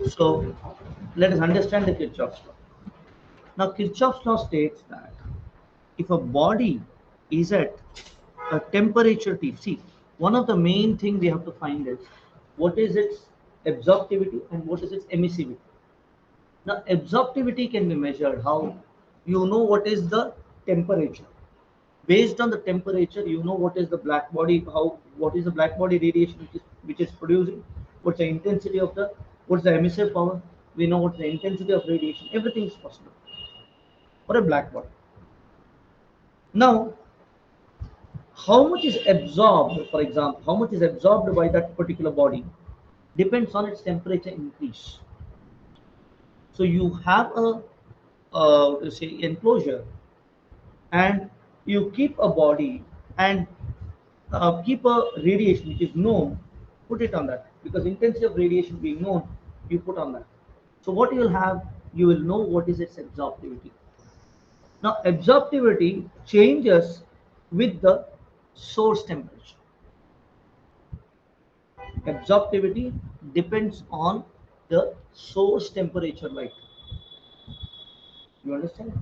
So let us understand the Kirchhoff's law. Now Kirchhoff's law states that if a body is at a temperature T, see, one of the main thing we have to find is what is its absorptivity and what is its emissivity. Now absorptivity can be measured how you know what is the temperature. Based on the temperature, you know what is the black body, how what is the black body radiation which is producing, what's the intensity of the what's the emissive power, we know what's the intensity of radiation, everything is possible for a black body. Now how much is absorbed, for example, how much is absorbed by that particular body depends on its temperature increase. So you have a say enclosure and you keep a body and keep a radiation which is known, put it on that because intensity of radiation being known, you put on that. So what you will have, you will know what is its absorptivity. Now absorptivity changes with the source temperature. Absorptivity depends on the source temperature light. You understand?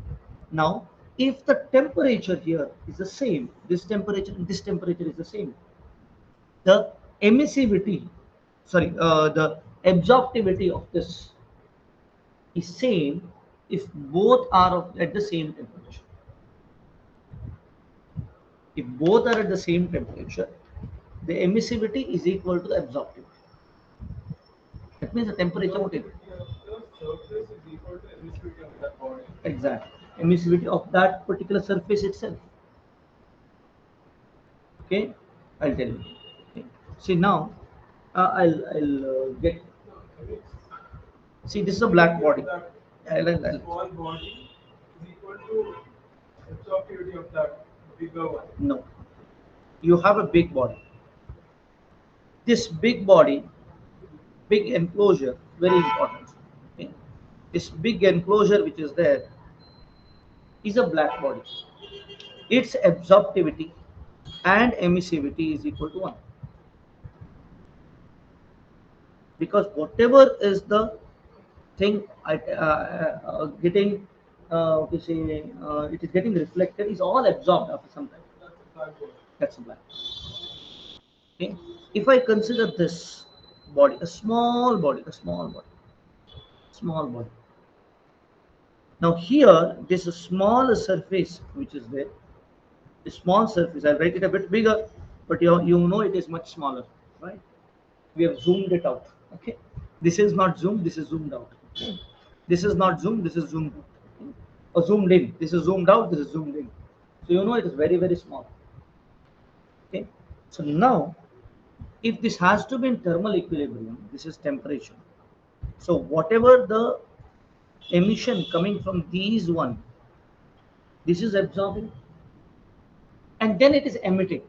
Now, if the temperature here is the same, this temperature and this temperature is the same, the emissivity, the absorptivity of this is same if both are at the same temperature. If both are at the same temperature, the emissivity is equal to the absorptivity. That means the temperature would equal. The surface is equal to emissivity of that body. Exactly. Emissivity of that particular surface itself. Okay, I'll tell you. Okay. See now, I'll get. No, I mean, See, this is a black emissivity of body. that I'll small body is equal to absorptivity of that bigger one. no. You have a big body. This big body, big enclosure, very important. Okay. This big enclosure which is there is a black body. Its absorptivity and emissivity is equal to 1 because whatever is the thing getting we say it is getting reflected is all absorbed after some time. That's a black body. That's a black. Okay. If I consider this body, small body. Now here, this small surface which is there, a small surface. I'll write it a bit bigger, but you know it is much smaller, right? We have zoomed it out. Okay. This is not zoomed. This is zoomed out. Okay. This is not zoomed. This is zoomed out. Okay. Or zoomed in. This is zoomed out. This is zoomed in. So you know it is very small. Okay. So now, if this has to be in thermal equilibrium, this is temperature. So whatever the emission coming from these one, this is absorbing, and then it is emitting.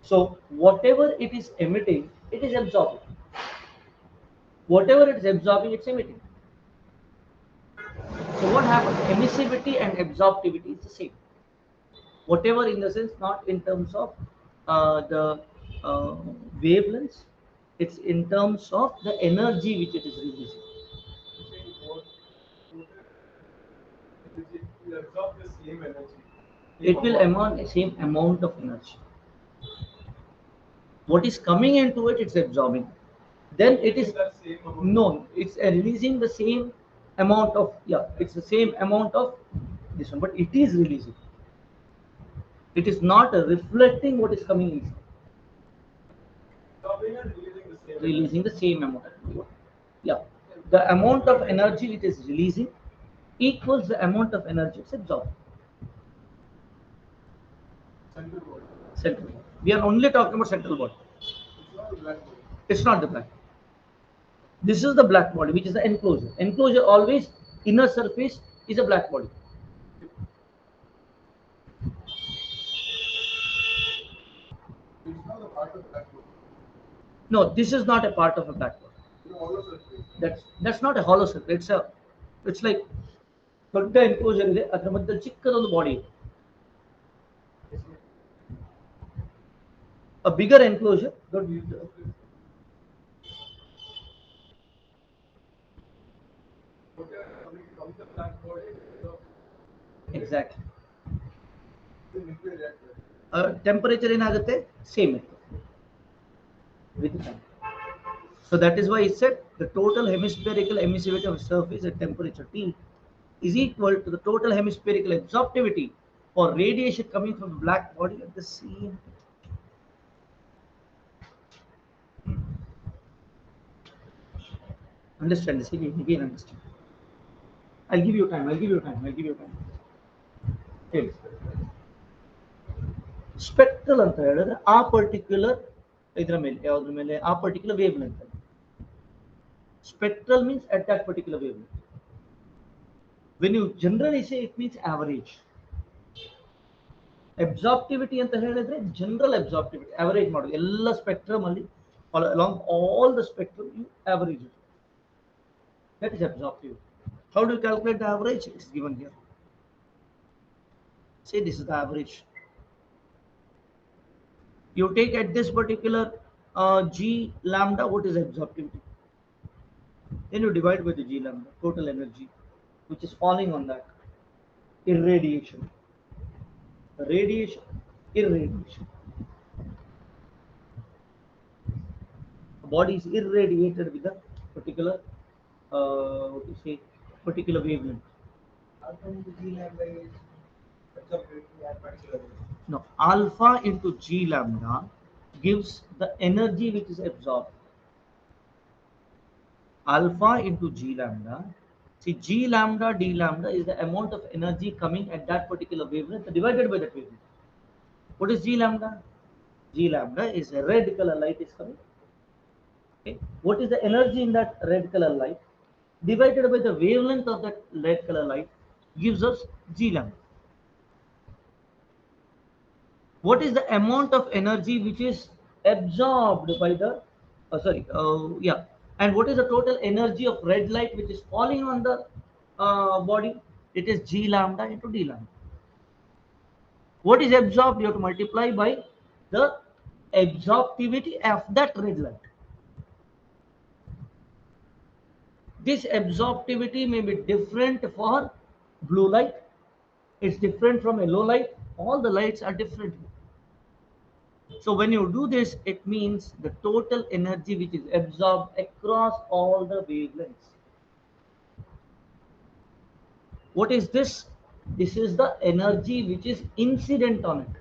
So whatever it is emitting, it is absorbing. Whatever it is absorbing, it's emitting. So what happens? Emissivity and absorptivity is the same. Whatever in the sense, not in terms of the uh, wavelengths, it's in terms of the energy which it is releasing. You're saying what energy will absorb the same energy. It will amount the same amount of energy. What is coming into it, it's absorbing. Then it is Releasing that same amount. no, it's releasing the same amount of it's the same amount of this one, but it is releasing. It is not reflecting what is coming inside, Absorbing and releasing the same releasing energy. the same amount. Yeah, the amount of energy it is releasing equals the amount of energy it's absorbing. Central body. Central body. We are only talking about central body. It's not a black body. It's not the black. This is the black body, which is the enclosure. Enclosure always inner surface is a black body. It's not a part of black body. No, this is not a part of a black body. It's a hollow surface. That's not a hollow surface. It's like ದೊಡ್ಡ enclosure ಇದೆ ಅದರ ಮಧ್ಯದಲ್ಲಿ ಚಿಕ್ಕದೊಂದು body ಇದೆ. A bigger enclosure. whatever coming from the black body, so Exactly. the nuclear reactor. Temperature ಏನಾಗುತ್ತೆ same ಇತ್ತು with time. So that is why it said the total hemispherical emissivity of surface at temperature T is equal to the total hemispherical absorptivity for radiation coming from the black body at the same. Understand this again understand. I'll give you time. I'll give you time. I'll give you time. ಹೇಳಿ spectral ಅಂತ ಹೇಳಿದ್ರೆ ಆ particular ಇದರ ಮೇಲೆ ಯಾವುದ್ರ ಮೇಲೆ ಆ particular wave length. Spectral means at that particular wavelength. When you generally say it means average. Absorptivity ಅಂತ ಹೇಳಿದ್ರೆ ಜನರಲ್ ಅಬ್ಸಾರ್ಪ್ಟಿವಿಟಿ ಅವರೇಜ್ ಮಾಡೋದು ಎಲ್ಲ ಸ್ಪೆಕ್ಟ್ರಮ್ ಅಲ್ಲಿ along all the spectrum you average it. That is absorptivity. How do you calculate the average? It is given here. Say this is the average. You take at this particular g lambda, what is absorptivity? Then you divide by the g lambda, total energy, which is falling on that. Irradiation. Radiation, irradiation. The body is irradiated with a particular, what do you say, particular wavelength. How come the G lambda is absorbed at particular way? Now, alpha into g lambda gives the energy which is absorbed. Alpha into g lambda. See, g lambda d lambda is the amount of energy coming at that particular wavelength divided by that wavelength. What is g lambda? G lambda is a red color light is coming. Okay. What is the energy in that red color light divided by the wavelength of that red color light gives us g lambda. What is the amount of energy which is absorbed by the and what is the total energy of red light which is falling on the body? It is g lambda into d lambda. What is absorbed? You have to multiply by the absorptivity of that red light. This absorptivity may be different for blue light. It's different from yellow light. All the lights are different. So when you do this, it means the total energy which is absorbed across all the wavelengths. What is this? This is the energy which is incident on it.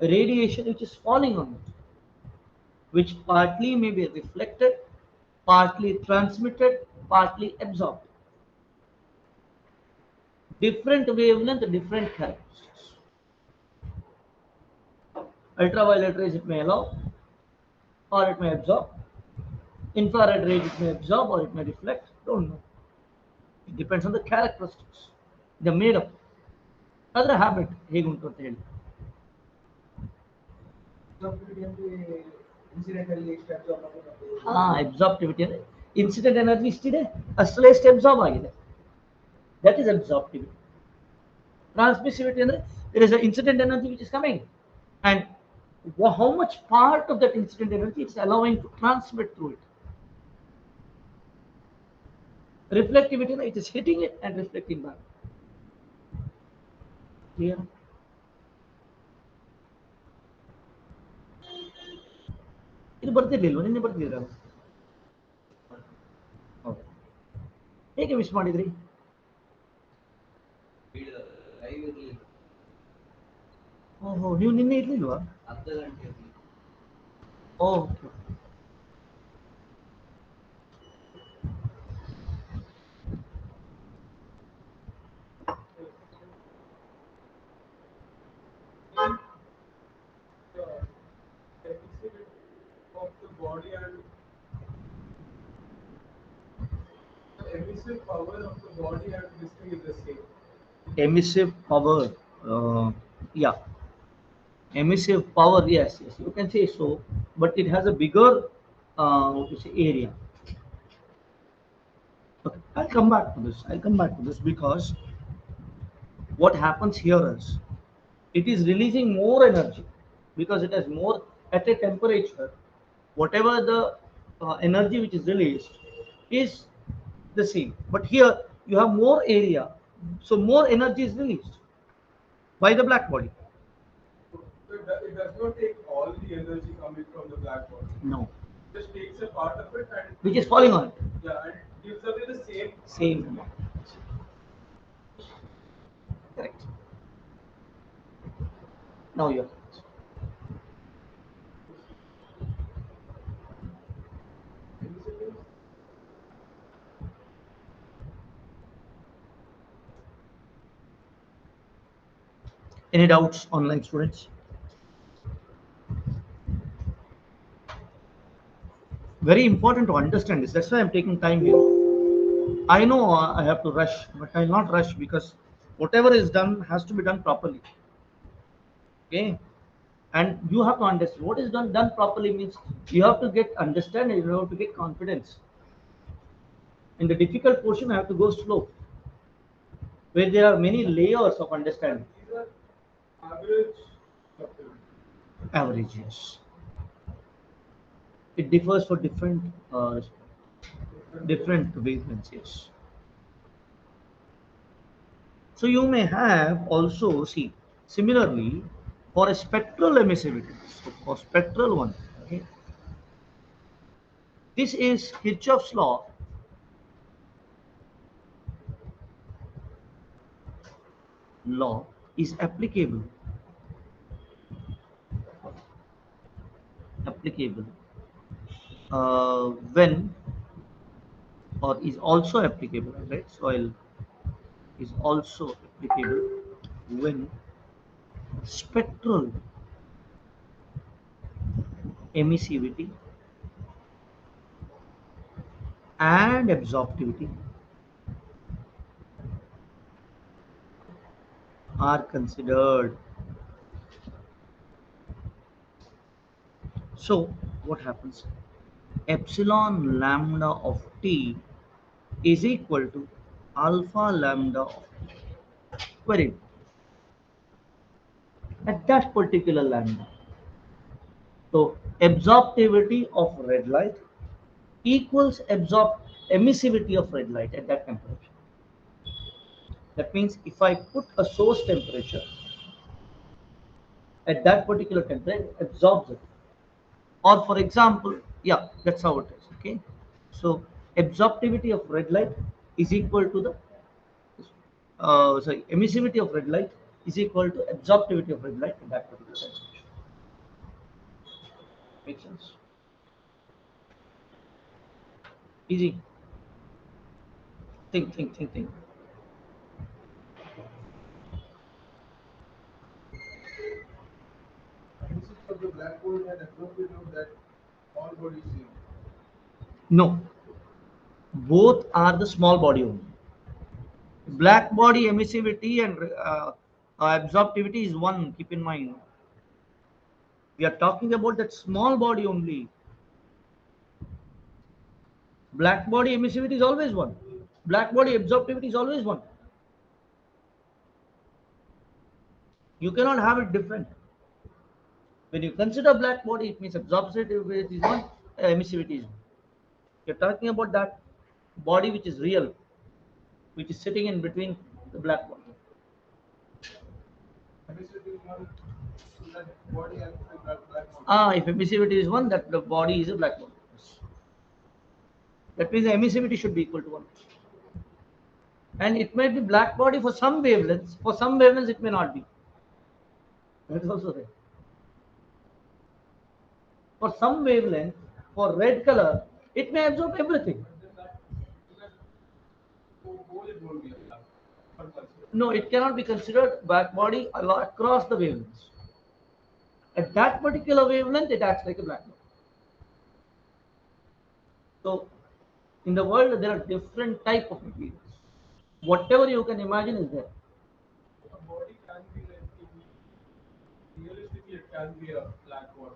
Radiation which is falling on it, which partly may be reflected, partly transmitted, partly absorbed. Different wavelength, different characteristics. Ultraviolet rays it may allow or it may absorb. Infrared rays it may absorb or it may reflect. Don't know. It depends on the characteristics. They're made up. Other habit ಹೇಗುಂಟು ಅಂತ ಹೇಳಿ. Absorptivity ಅಂದ್ರೆ incident ಅಲ್ಲಿ ಎಷ್ಟು absorb ಆಗುತ್ತೆ? Absorptivity ಅಂದ್ರೆ incident energy ಇಷ್ಟಿದೆ ಅಷ್ಟರಲ್ಲಿ ಎಷ್ಟು absorb ಆಗಿದೆ. That is absorptivity. Transmissivity ಅಂದ್ರೆ there is an incident energy which is coming and how much part of that incident energy it's allowing to transmit through it. Reflectivity, it is hitting it and reflecting back. Clear? ಇದು ಬರ್ತಿರ್ಲಿಲ್ವ ನಿನ್ನೆ ಬರ್ತಿದ್ರ ಹೇಗೆ miss ಮಾಡಿದ್ರಿ? ಓಹೋ ನೀವು ನಿನ್ನೆ ಇರ್ಲಿಲ್ವಾ? ಅರ್ಧ ಗಂಟೆ okay. of the body and the emissive power of the body and this thing is the same. Emissive power, yeah, emissive power, yes, you can say so, but it has a bigger what to say, area. Okay, I'll come back to this because what happens here is it is releasing more energy because it has more at a temperature. Whatever the energy which is released is the same. But here you have more area, so more energy is released by the black body. So it does not take all the energy coming from the black body. No, It just takes a part of it and which is falling on it. yeah, and gives away the same. Same amount. Correct. Now you have any doubts, online students? Very important to understand this. That's why I'm taking time here. I know I have to rush, but I'll not rush because whatever is done has to be done properly. Okay, and you have to understand what is done properly means you have to get understanding, you have to get confidence. In the difficult portion, I have to go slow, where there are many layers of understanding. These are average fluctuations. Averages. It differs for different wavelengths. Yes. So you may have also see similarly for a spectral emissivity. So for spectral one, okay, this is Kirchhoff's law is applicable when or is also applicable, right? Soil is also applicable when spectral emissivity and absorptivity are considered. So what happens? Epsilon lambda of t is equal to alpha lambda of t. Very at that particular lambda. So absorptivity of red light equals emissivity of red light at that temperature. That means if I put a source temperature at that particular temperature, it absorbs it. Or for example, yeah, that's how it is. Okay. So absorptivity of red light is equal to the emissivity of red light is equal to absorptivity of red light at that particular temperature. Makes sense? Easy. Think. Physics of the black hole and absorption of that all body same. No, both are the small body only. Black body emissivity and absorptivity is one. Keep in mind, we are talking about that small body only. Black body emissivity is always one. Black body absorptivity is always one. You cannot have it different. When you consider black body, it means absorptivity is one, emissivity is one. You're talking about that body which is real, which is sitting in between the black body. Emissivity is one in that body and black body. If emissivity is one, that the body is a black body. Yes. That means the emissivity should be equal to one. And it may be black body for some wavelengths. For some wavelengths, it may not be. That is also there. For some wavelength, for red color, it may absorb everything. Then that whole it won't be considered. No, it cannot be considered black body across the wavelengths. At that particular wavelength, it acts like a black body. So, in the world, there are different type of materials. Whatever you can imagine is there. A body can be like realistically it can be a black body.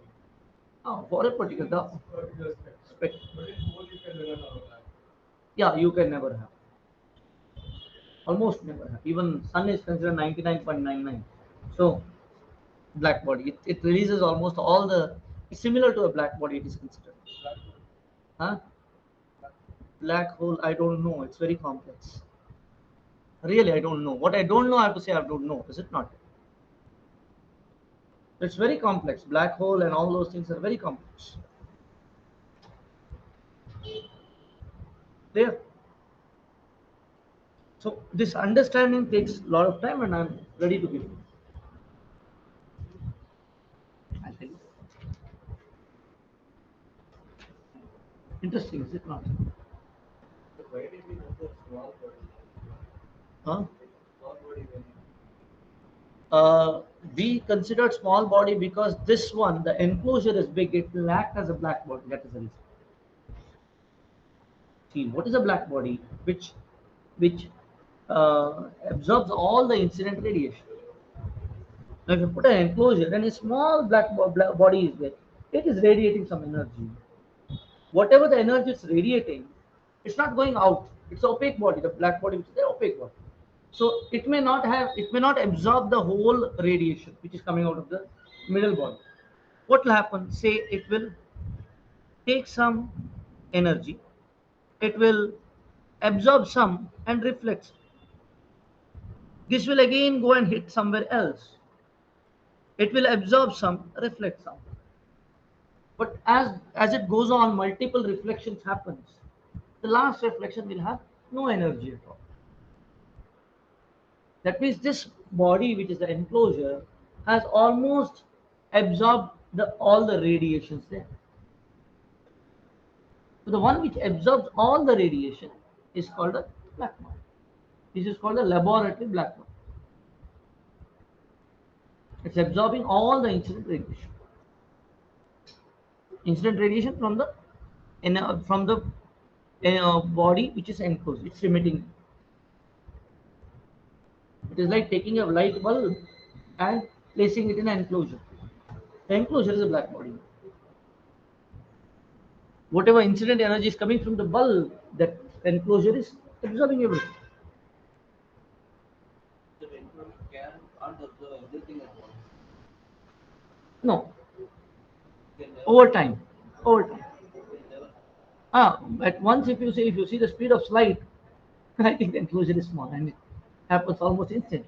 For a particular Particular spectrum. spectrum. But in whole you can never have a black. Yeah, you can never have. Almost never have. Even sun is considered 99.99. So black body, it releases almost all the. It's similar to a black body. It is considered. Black Huh? Black hole, I don't know. It's very complex. Really, I don't know. What I don't know, I have to say I don't know. Is it not? It's very complex. Black hole and all those things are very complex. There. So this understanding takes a lot of time, and I'm ready to give you. I'll tell you. Interesting, is it not? So why did we consider small body? Huh? Small body when Uh, we considered small body because this one, the enclosure is big. It will act as a black body. That is the reason. See, what is a black body? Which absorbs all the incident radiation. Now, if you put an enclosure and a small black body is there, it is radiating some energy. Whatever the energy is radiating, it's not going out. It's opaque body, the black body, which is the opaque body. So it may not absorb the whole radiation which is coming out of the middle body. What will happen? Say it will take some energy, it will absorb some and reflect. This will again go and hit somewhere else. It will absorb some, reflect some. But as it goes on, multiple reflections happens. The last reflection will have no energy at all. That means this body, which is the enclosure, has almost absorbed all the radiations there. So the one which absorbs all the radiation is called a black body. This is called a laboratory black body. It's absorbing all the incident radiation. Incident radiation from the body which is enclosed. It's emitting. It is like taking a light bulb and placing it in an enclosure. The enclosure is a black body. Whatever incident energy is coming from the bulb, that enclosure is absorbing everything. the enclosure can't observe everything at once. No, It can never over happen. time. Over time. It can never happen. At once, if you see the speed of light, I think the enclosure is small and it happens almost instantly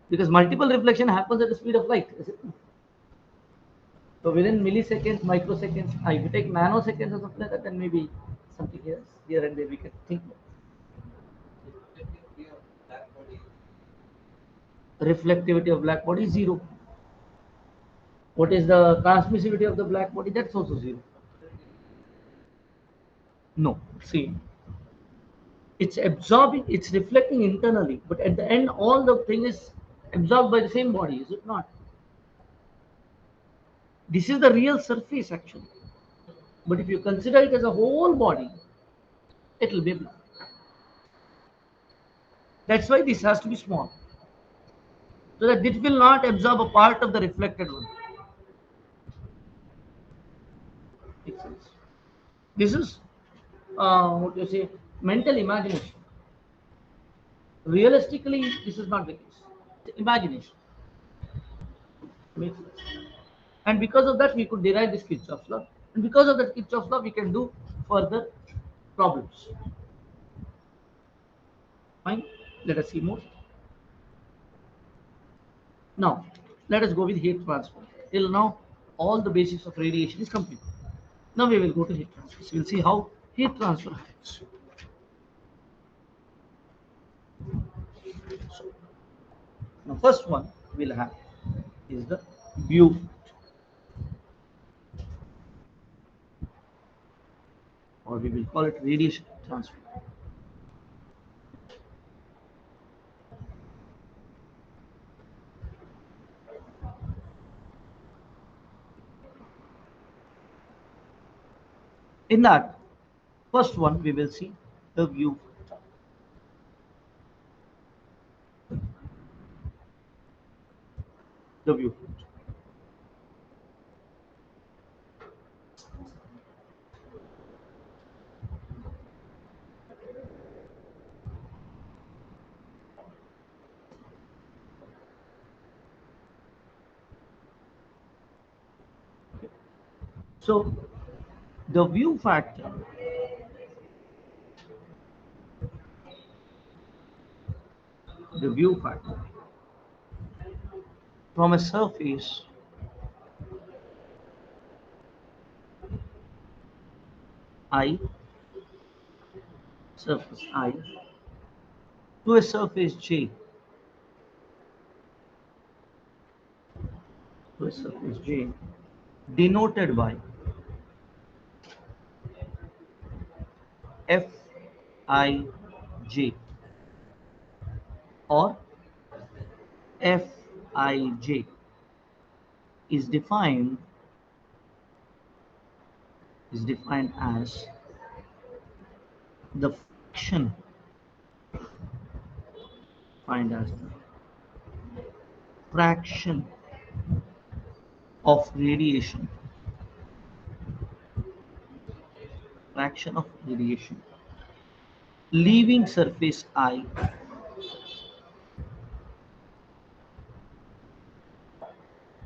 because multiple reflection happens at the speed of light. Is it? So within milliseconds, microseconds, if you take nanoseconds or something like that, then maybe something else here and there we can think. The reflectivity of black body is Reflectivity of black body is zero. What is the transmissivity of the black body? That's also zero. No, see, it's absorbing, it's reflecting internally, but at the end, all the thing is absorbed by the same body, is it not? This is the real surface actually. But if you consider it as a whole body, it will be black. That's why this has to be small, so that it will not absorb a part of the reflected one. Makes sense. This is what you say, mental imagination. Realistically, this is not the case. Imagination. Makes sense. And because of that, we could derive this Kirchhoff's law. And because of that Kirchhoff's law, we can do further problems. Fine. Let us see more. Now, let us go with heat transfer. Till now, all the basics of radiation is complete. Now we will go to heat transfer. So we'll see how heat transfer happens. Now, first one we'll have is the view, or we will call it radiation transfer. In that first one, we will see the view, the view. So the view factor the view factor from a surface I, surface I, to a surface J, to a surface J, denoted by Fij or Fij is defined as the fraction defined as the fraction of radiation fraction of radiation leaving surface I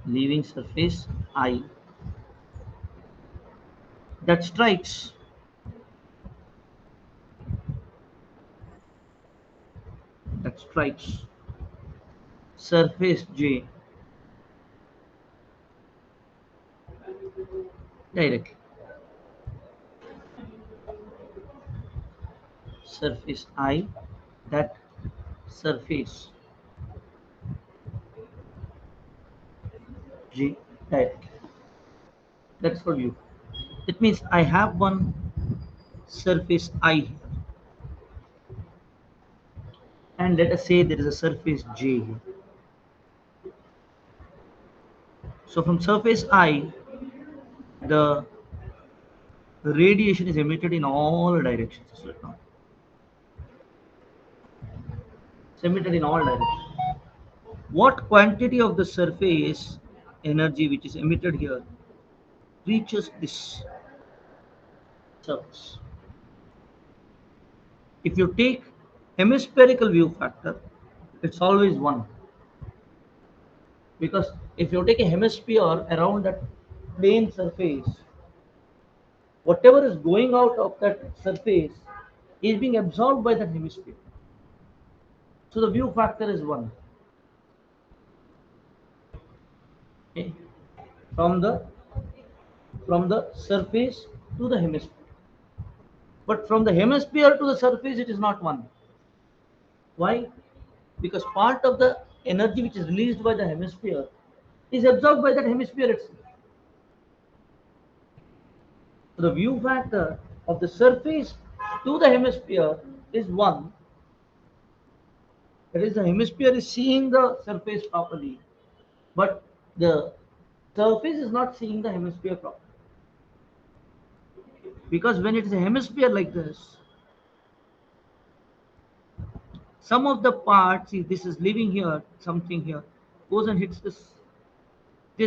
leaving surface I that strikes that strikes surface J directly. Surface I that surface J directly. That's for you. It means I have one surface I here, and let us say there is a surface J here. So from surface I, the radiation is emitted in all directions. Right now. It's emitted in all directions. What quantity of the surface energy which is emitted here reaches this surface? If you take hemispherical view factor, it's always 1. Because if you take a hemisphere around that plane surface, whatever is going out of that surface is being absorbed by that hemisphere. So the view factor is 1. Okay? From the surface to the hemisphere. But from the hemisphere to the surface, it is not 1. Why? Because part of the energy which is released by the hemisphere is absorbed by that hemisphere itself. So the view factor of the surface to the hemisphere is 1. That is, the hemisphere is seeing the surface properly, but the surface is not seeing the hemisphere properly. Because when it is a hemisphere like this, some of the parts, if this is living here, something here, goes and hits this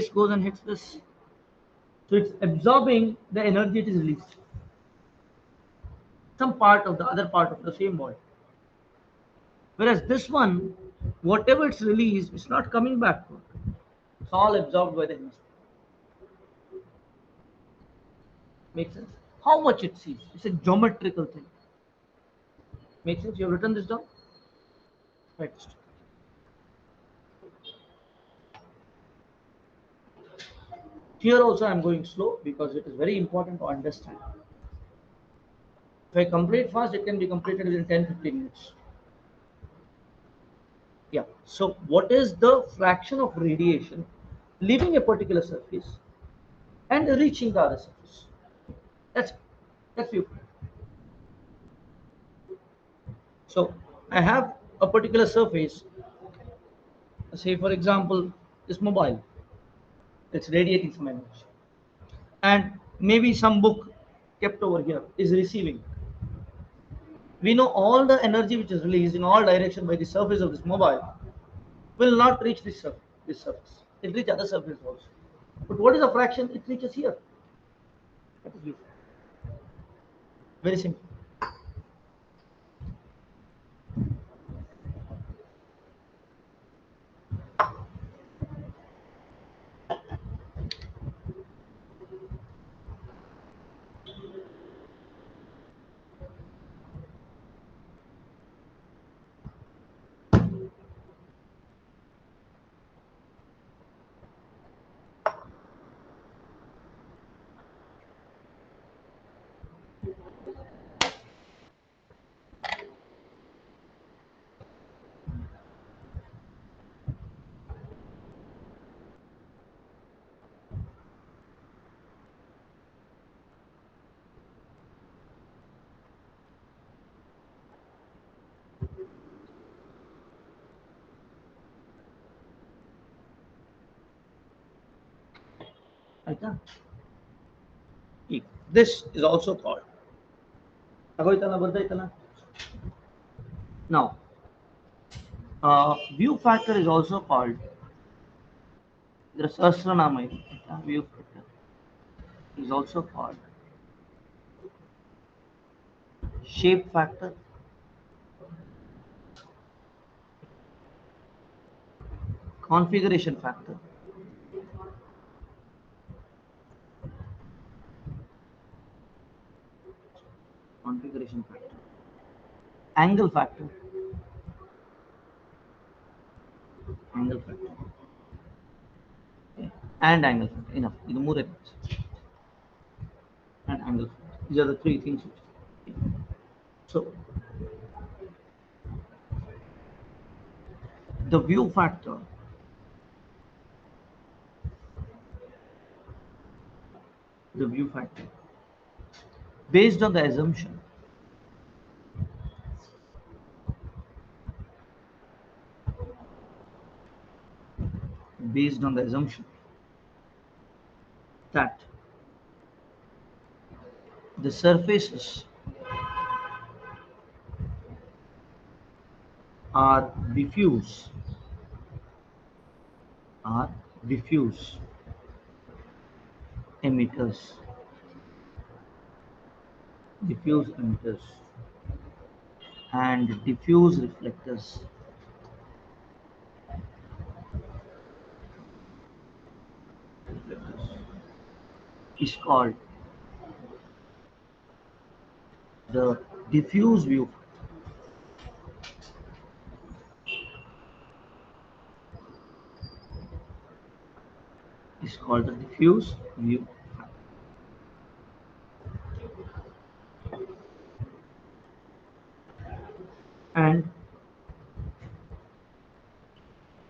goes and hits this. So it's absorbing the energy it is released. Some part of the other part of the same body. Whereas this one, whatever it's released, it's not coming back. It's all absorbed by the hemisphere. Makes sense? How much it sees. It's a geometrical thing. Makes sense? You have written this down? Right. Here also I am going slow because it is very important to understand. If I complete fast, it can be completed within 10-15 minutes. Yeah. So what is the fraction of radiation leaving a particular surface and reaching the other surface? That's that's you. So I have a particular surface. Say for example, this mobile. It's radiating some energy, and maybe some book kept over here is receiving. We know all the energy which is released in all direction by the surface of this mobile will not reach this surface. It reach other surface also. But what is the fraction it reaches here? That is U. Very simple. ಆಯ್ತಾ? ಈಗ this is also called ಆಗೋಯ್ತಲ್ಲ, ಬರ್ದೈತಲ್ಲ. Now view factor is also called, ಇದರ ಸಹಸ್ರನಾಮ ಇದೆ ಆಯ್ತಾ. View factor is also called shape factor, configuration factor, configuration factor, angle factor, angle factor, okay, and angle factor. Enough. ಇದು ಮೂರೇ things. And angle factor. These are the three things. So the view factor, the view factor, based on the assumption based on the assumption that the surfaces are diffuse, emitters, diffuse emitters and diffuse reflectors, is called the diffuse view. Is called the diffuse view. And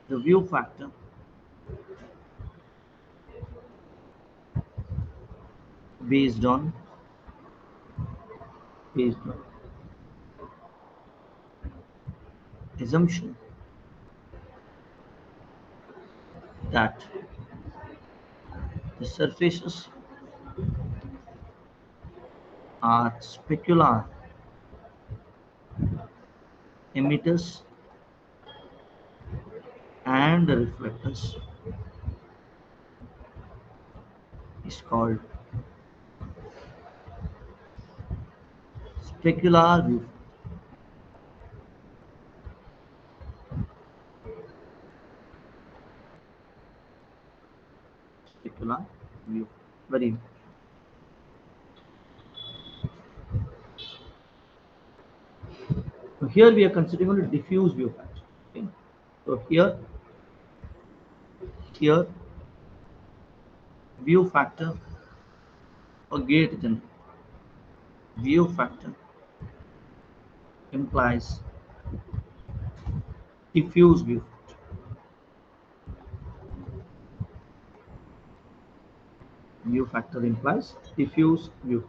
the view factor based on assumption that the surfaces are specular emitters and the reflectors is called specular view. Specular view. Very important. So here we are considering only diffuse view factor. Okay. So here view factor or gate general. View factor implies diffuse view. View factor implies diffuse view.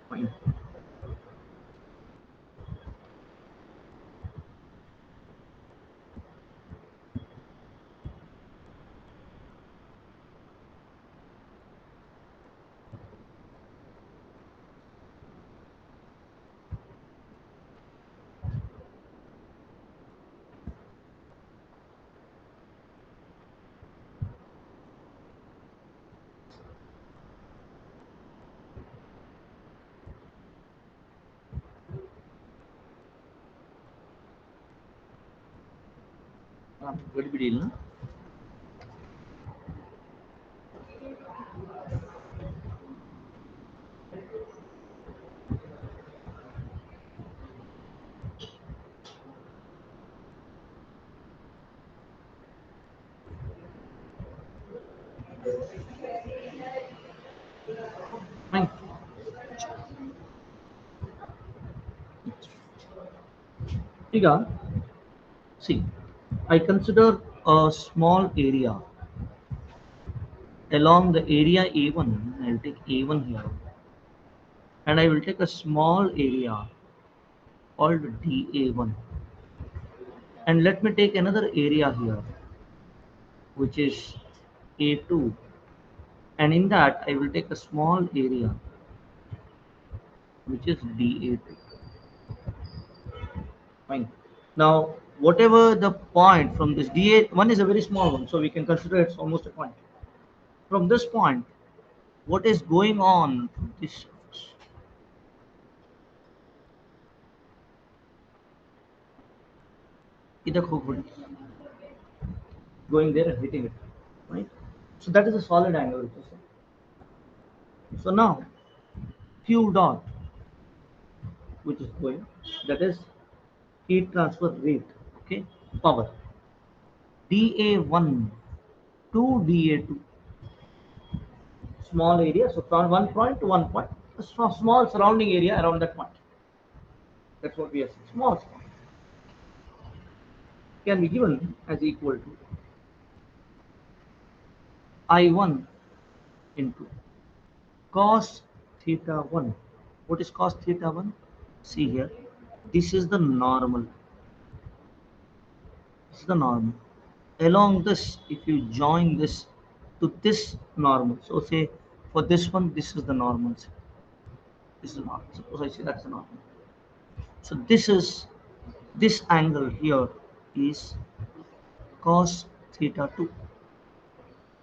Fine. ಗಡಿಬಿಡಿ ಇಲ್ಲ. Fine. ಈಗ see, I consider a small area along the area A1. I will take A1 here, and I will take a small area called DA1. And let me take another area here, which is A2, and in that I will take a small area, which is DA2. Fine. Now, whatever the point from this DA1 is a very small one, so we can consider it's almost a point. From this point, what is going on from this surface? Either going there and hitting it, right? So that is a solid angle. So now Q dot, which is going, that is heat transfer rate, okay, power. dA1 to dA2, small area, so from one point to one point, a small surrounding area around that point. That's what we are saying. Small can be given as equal to I1 into cos theta 1. What is cos theta 1? See here, this is the normal. This is the normal. Along this, if you join this to this normal, so say for this one, this is the normal. This is normal. Suppose I say that's the normal. So this angle here is cos theta 2,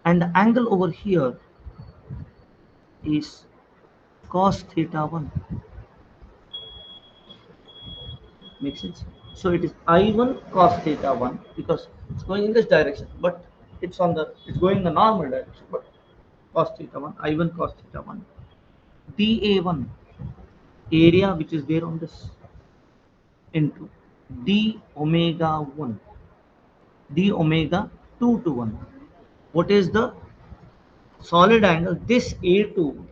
and the angle over here is cos theta 1. Makes sense? So it is I1 cos theta 1 because it's going in this direction, but it's going in the normal direction, but cos theta 1, I1 cos theta 1, dA1, area which is there on this, into d omega 1, d omega 2 to 1. What is the solid angle? This A2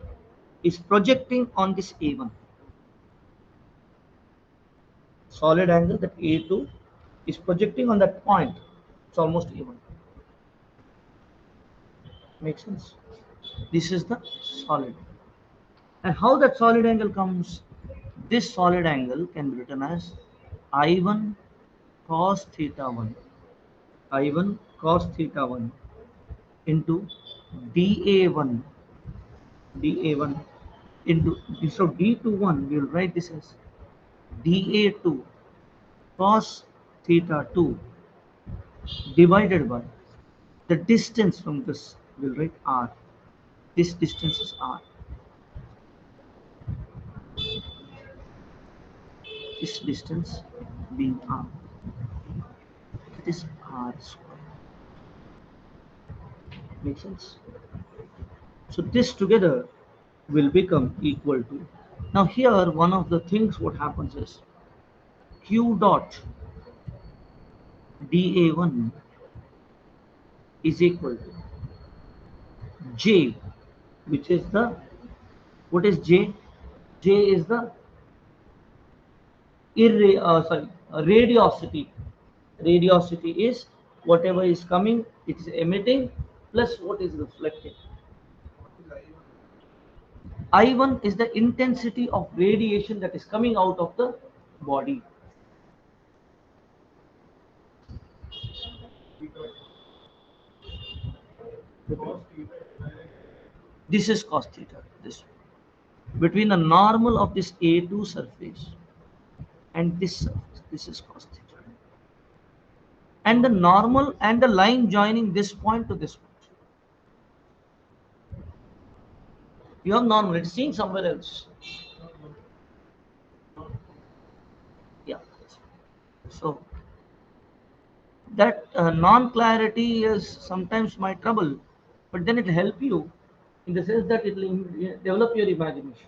is projecting on this A1. Solid angle that A2 is projecting on that point. It's almost A1. Makes sense? This is the solid. And how that solid angle comes? This solid angle can be written as I1 cos theta 1, I1 cos theta 1 into dA1, dA1 into, instead of D21, we will write this as dA2 cos theta 2 divided by the distance from this, we'll write R. This distance is R. This distance being R. That is R square. Make sense? So this together will become equal to. Now here one of the things what happens is Q dot dA1 is equal to J, which is the, what is J? J is the radiosity. Radiosity is whatever is coming, it is emitting plus what is reflecting. I1 is the intensity of radiation that is coming out of the body. This is cos theta. This between the normal of this A2 surface and this surface. This is cos theta. And the normal and the line joining this point to this point. You have normal. It's seen somewhere else. Yeah. So that non-clarity is sometimes my trouble, but then it will help you in the sense that it will develop your imagination.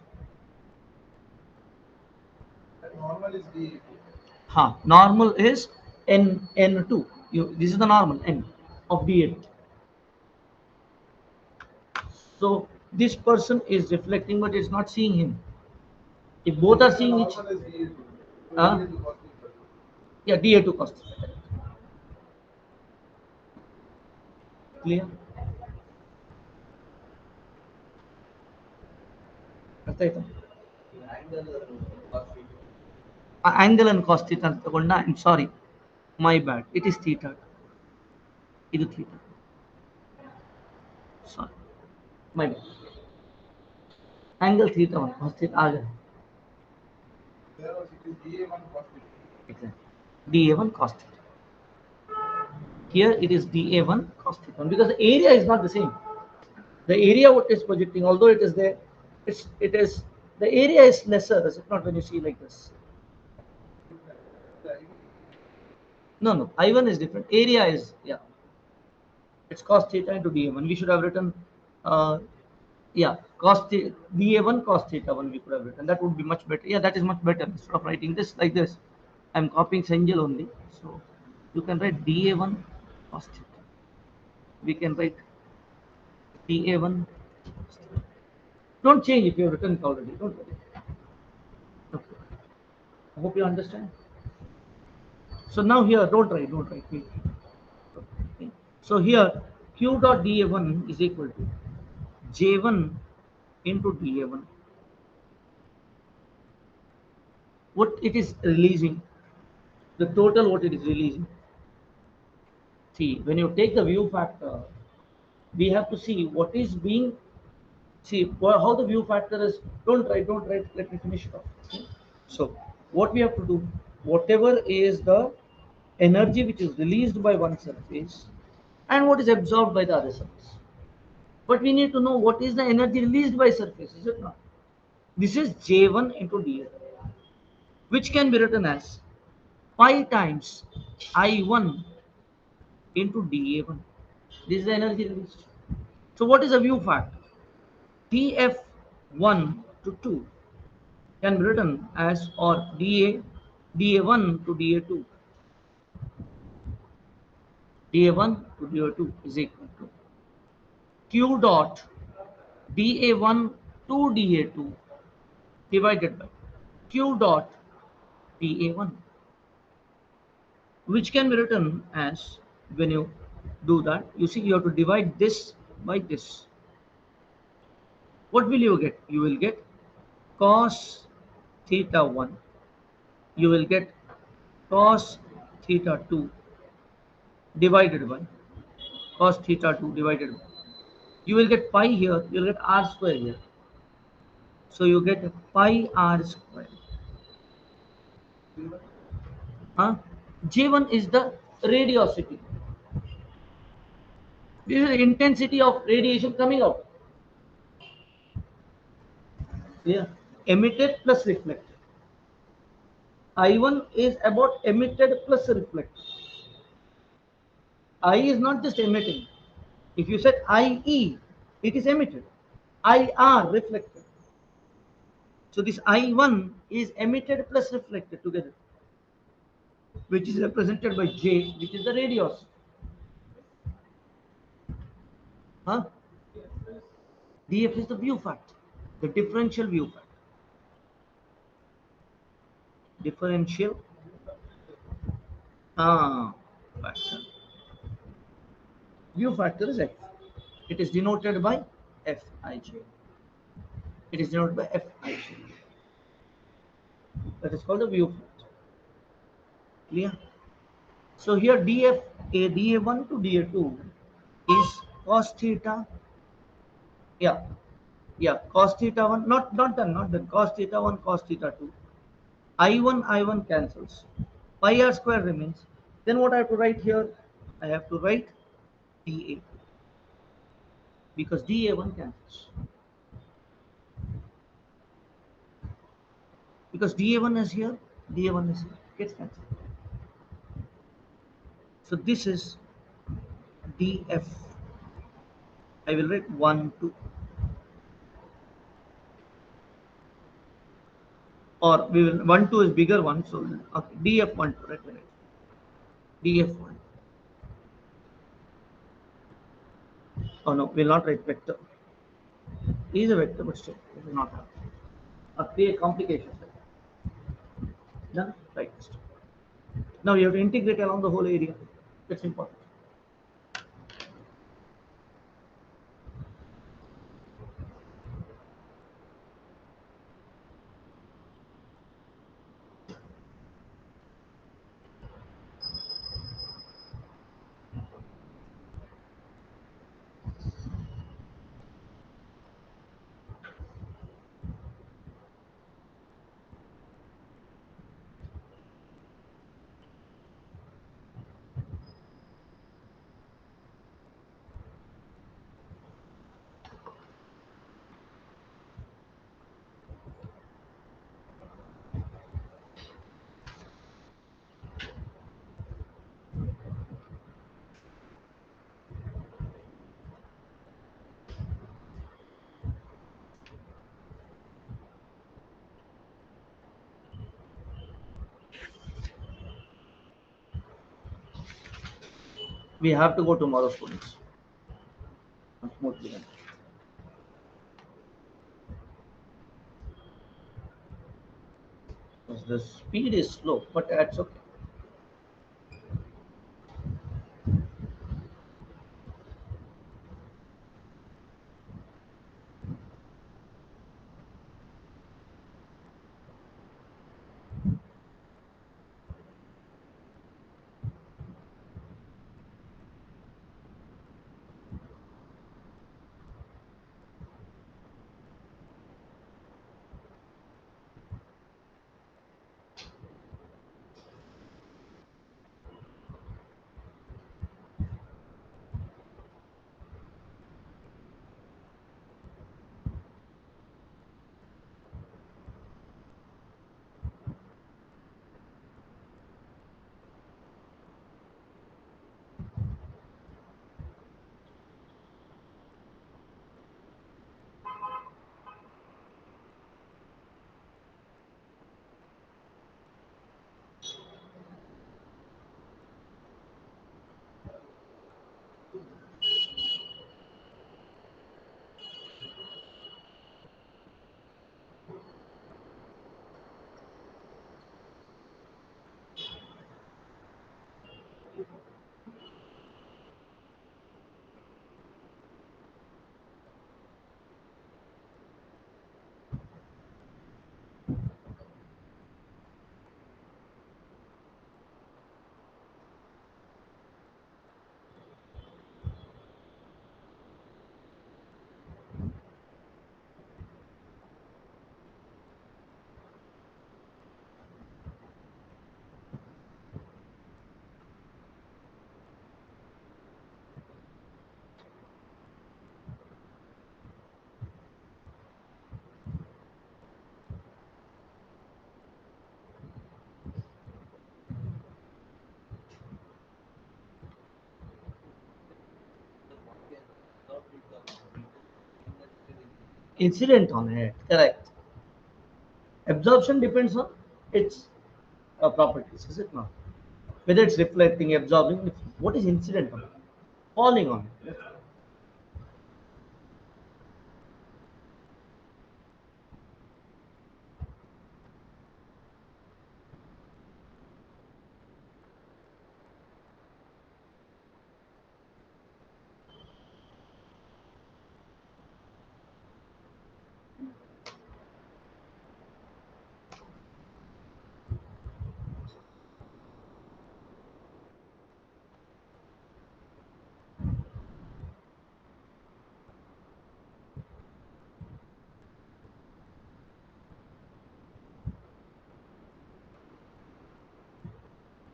Normal is D. Normal is n2. This is the normal n of d8. So this person is reflecting, but it's not seeing him. If both are seeing each, Normal is D2. uh, D2 cos theta. yeah, da2 cos theta. Clear? ಅರ್ಥ ಆಯ್ತಾ? Angle and cos theta ತಗೊಂಡ, I'm sorry. My bad. It is theta. It is theta. Sorry. My bad. Angle theta 1 cos theta आ गया. There also it is DA1 cos theta. Exactly. dA1 cos theta. Here it is dA1 cos theta because the area is not the same. The area what is projecting, although it is there, it is the area is lesser, is it not when you see like this? The No, no, I1 is different. Area is, yeah, it's cos theta into dA1. We should have written, yeah, cos theta, dA1 cos theta 1 we could have written. That would be much better. Yeah, that is much better. Instead of writing this like this, I'm copying Senjal only. So you can write dA1 cos theta. We can write dA1. Don't change if you have written it already. Don't worry. Okay. I hope you understand. So now here, don't write. Wait. Okay. So here, Q dot dA1 is equal to J1 into dA1. What it is releasing, the total what it is releasing. See, when you take the view factor, we have to see what is being, see how the view factor is. Don't write, let me finish it off. Okay? So, what we have to do, whatever is the energy which is released by one surface and what is absorbed by the other surface. But we need to know what is the energy released by surface, is it not? This is J1 into dA, which can be written as pi times I1 into dA1. This is the energy released. So what is the view factor? TF1 to 2 can be written as or dA1 to dA2. dA1 to dA2 is equal to Q dot dA1 to dA2 divided by Q dot dA1, which can be written as, when you do that, you see you have to divide this by this. What will you get? You will get cos theta 1. You will get cos theta 2 divided by cos theta 2 divided by. You will get pi here, you will get r square here. So you get pi r square. Huh? J1 is the radiosity. This is the intensity of radiation coming out. Yeah. Emitted plus reflected. I1 is about emitted plus reflected. I is not just emitting. If you said IE, it is emitted. IR reflected. So this I1 is emitted plus reflected together, which is represented by J, which is the radius. Huh? DF is the view factor, the differential view factor. Differential factor. View factor is F. It is denoted by Fij. It is denoted by Fij. That is called the view factor. Clear? So here df a dA1 to dA2 is cos theta. Yeah, yeah, cos theta 1. Not done, not done. Cos theta 1, cos theta 2. I1 cancels. Pi r square remains. Then what I have to write here? I have to write dA because dA1 cancels. Because dA1 is here, dA1 is here. Gets cancelled. So this is dF. I will write 1, 2. Or we will 1, 2 is bigger one. So okay, dF1, 2, right? dF1. Oh no, we'll not write vector. It is a vector, but still, it will not have. Create complications. Done? Right. Now you have to integrate along the whole area. That's important. We have to go tomorrow, students. Smoothly then. Because the speed is slow, but that's okay. Incident on it, correct. Absorption depends on its properties, is it not? Whether it's reflecting, absorbing, what is incident on it? Falling on it.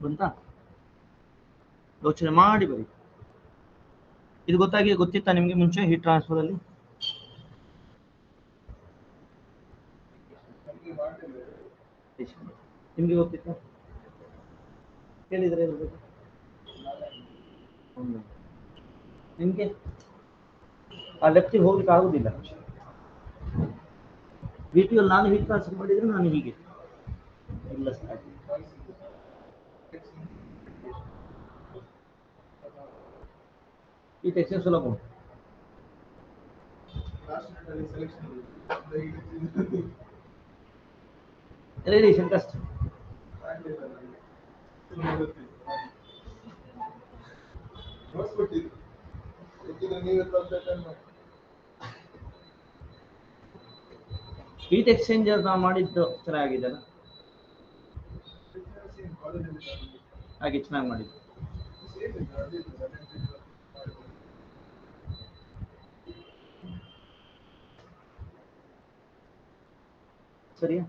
ಬಂತಾ ಯೋಚನೆ ಮಾಡಿ ಬರಿ ಇದು ಗೊತ್ತಿತ್ತಾ ನಿಮಗೆ ಮುಂಚೆ heat transfer ಅಲ್ಲಿ ನಮ್ಗೆ ಮಾಡ್ತಿಲ್ಲ. ನಿಮಗೆ ಗೊತ್ತಿತ್ತಾ ಕೇಳಿದ್ರೆ ನಿಮಗೆ ಆ ಲೆಫ್ಟಿಗೆ ಹೋಗ್ಲಿಕ್ಕೆ ಆಗುದಿಲ್ಲ ವಿಟಿಯಲ್ಲಿ ನಾನು ಹೀಟ್ ಟ್ರಾನ್ಸ್ಫರ್ ಮಾಡಿದ್ರೆ ನಾನು ಹೀಗೆ ಇಲ್ಲ ಸ್ಟಾರ್ಟ್ ಈ ಟೆಕ್ಸ್ಚರ್ ಸುಲಭ ಉಂಟು ಲಾಸ್ಟ್ ಮಿನಿಟ್ ಸೆಲೆಕ್ಷನ್ ರೇಡಿಯೇಷನ್ ಕಷ್ಟ ಆಗಲಿಲ್ಲ ನನಗೆ. ಸುಮ್ಮನೆ ಗೊತ್ತಿತ್ತು. ನೋಡ್ಸ್ಬಿಟ್ಟಿದ್ದು ಗೊತ್ತಿದ್ರೆ ನೀವೇ ತರ್ಬೇಕನ್ನು. ಹೀಟ್ ಎಕ್ಸ್ಚೇಂಜರ್ ನಾವು ಮಾಡಿದ್ದು ಚೆನ್ನಾಗಿದೆ ಕಾಲೇಜಲ್ಲಿ ಹಾಗೆ ಚೆನ್ನಾಗಿ ಮಾಡಿದ್ದು ಸೇಮ್ ಇದೆ ಅದೇ ಮಾಡಿದ್ರು. ಸರಿಯಾ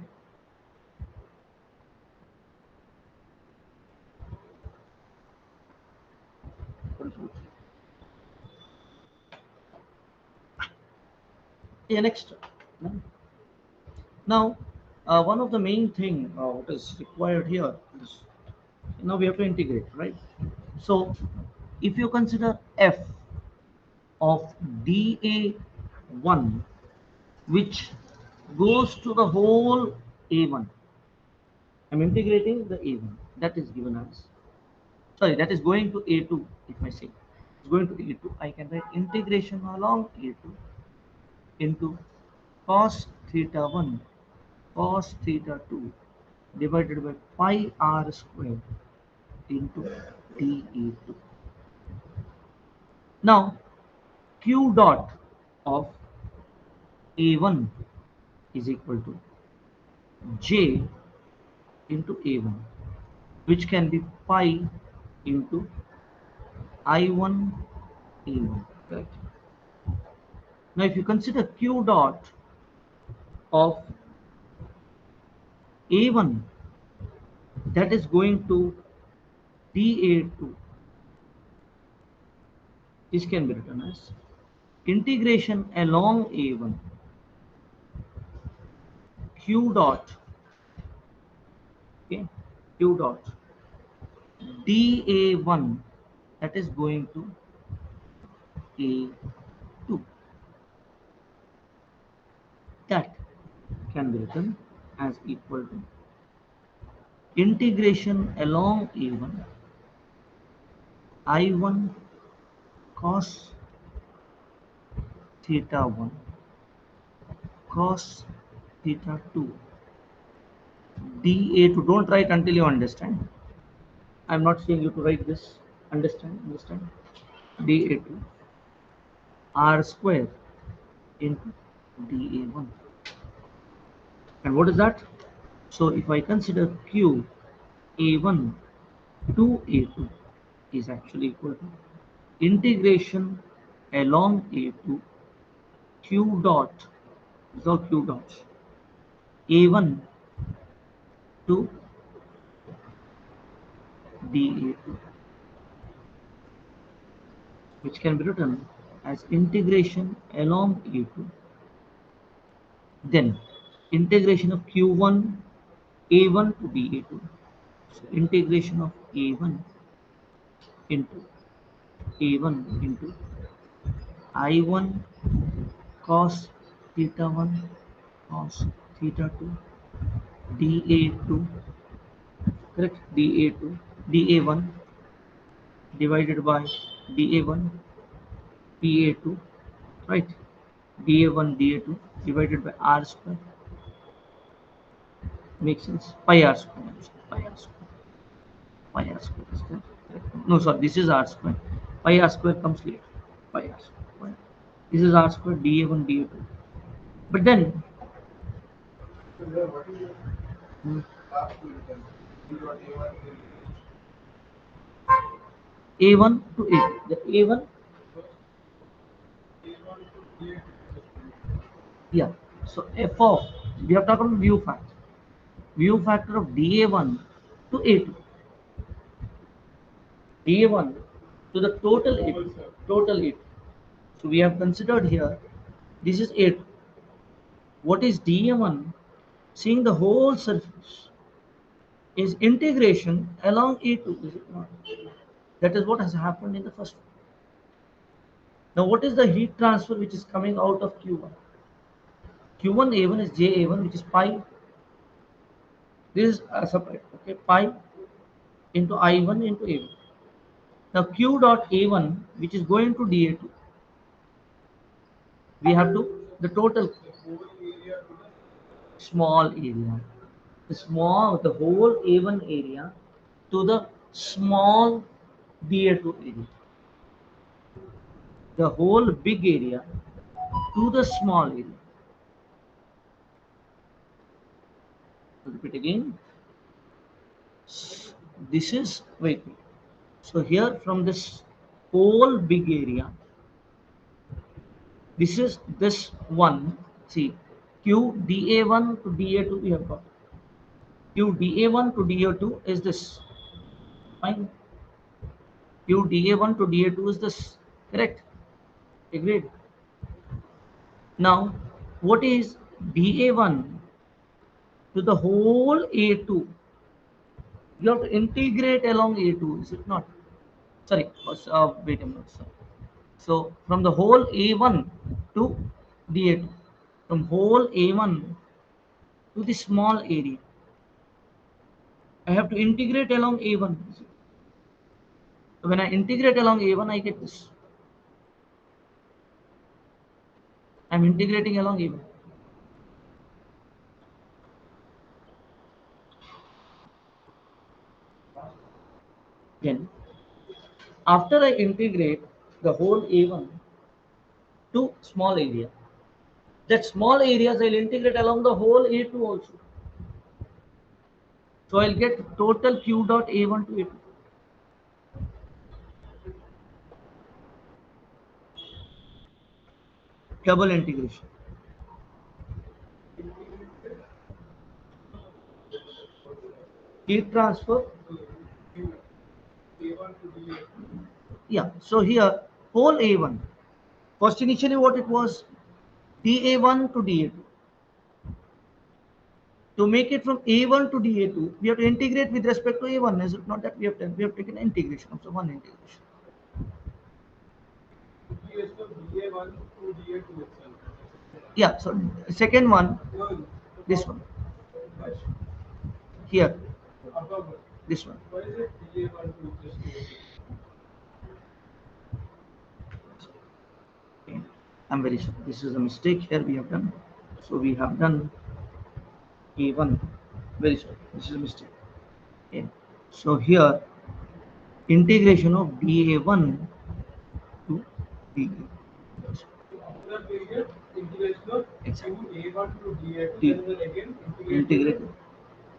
yeah next now one of the main thing what is required here is now we have to integrate right so if you consider f of dA1 which goes to the whole A1. I'm integrating the A1 that is given as sorry, that is going to A2, if I say it's going to A2, I can write integration along A2 into cos theta 1 cos theta 2 divided by pi r square into dA2. Now q dot of A1 is equal to j into A1, which can be pi into I1 A1. Correct. Now, if you consider q dot of A1, that is going to dA2. This can be written as integration along A1 q dot, okay, q dot dA1, that is going to A2. That can be written as equal to integration along A1 I1 cos theta 1 cos theta 2 dA2. Don't write until you understand. I'm not saying you to write this. Understand? dA2 r square into dA1. And what is that? So if I consider q A1 to A2 is actually equal to integration along A2 q dot, so q dot A1 to dA2, which can be written as integration along A2, then integration of q1 A1 to dA2. So integration of into A1 into I1 cos theta 1 cos theta 2 dA2, correct, dA2 dA1 divided by dA1 PA2, right, dA1 dA2 divided by r square. Makes sense? Pi r square. Pi r square. Pi r square is correct. No, sorry, this is r square. Pi r square comes later. Pi r square. This is r square dA1 dA2. But then So here, what is your hmm, last two written? You got A1 in A1 to A2. The A1, so A1 to A2 just do. yeah. So f of, we have talked about view factor. View factor of dA1 to A2. dA1 to the total A2. Total A2. So we have considered here, this is A2. What is dA1? Seeing the whole surface is integration along A2, is it not? That is what has happened in the first one. Now, what is the heat transfer which is coming out of Q1? Q1 A1 is JA1, which is pi. This is separate, okay? Pi into I1 into A1. Now, Q dot A1, which is going to dA2, we have to the total The whole area to the small area, the whole A1 area to the small dA2 area, the whole big area to the small area. Repeat again. This is, wait. So here from this whole big area, this is this one. See, Q dA1 to dA2 we have got. Q dA1 to dA2 is this. Fine. Q dA1 to dA2 is this. Correct. Agreed. Now, what is dA1 to the whole A2? You have to integrate along A2, is it not? Sorry, wait a minute. Sorry. So from the whole A1 to dA2, from whole A1 to the small area, I have to integrate along A1. When I integrate along A1, I get this. I'm integrating along A1. Then, after I integrate the whole A1 to small area, that small areas I'll integrate along the whole A2 also. So I'll get total Q dot A1 to A2. Double integration. Heat transfer. A1 to DA. Yeah. So here, whole A1. First initially what it was? DA1 to DA2. To make it from A1 to DA2, we have to integrate with respect to A1. Is it not that we have done? We have taken integration. So one integration. Integration of DA1 to DA2 itself. Yeah. So second one, No, this one. dash. Here, Above. this one. Why is it DA1 to just DA2? Okay. I'm very sorry. This is a mistake here we have done. So we have done A1. Very sorry. This is a mistake. Okay. So here, integration of DA1 to DA. After that, we get integration of Exactly. A1 to DA2, D. then again integrate Integrate. to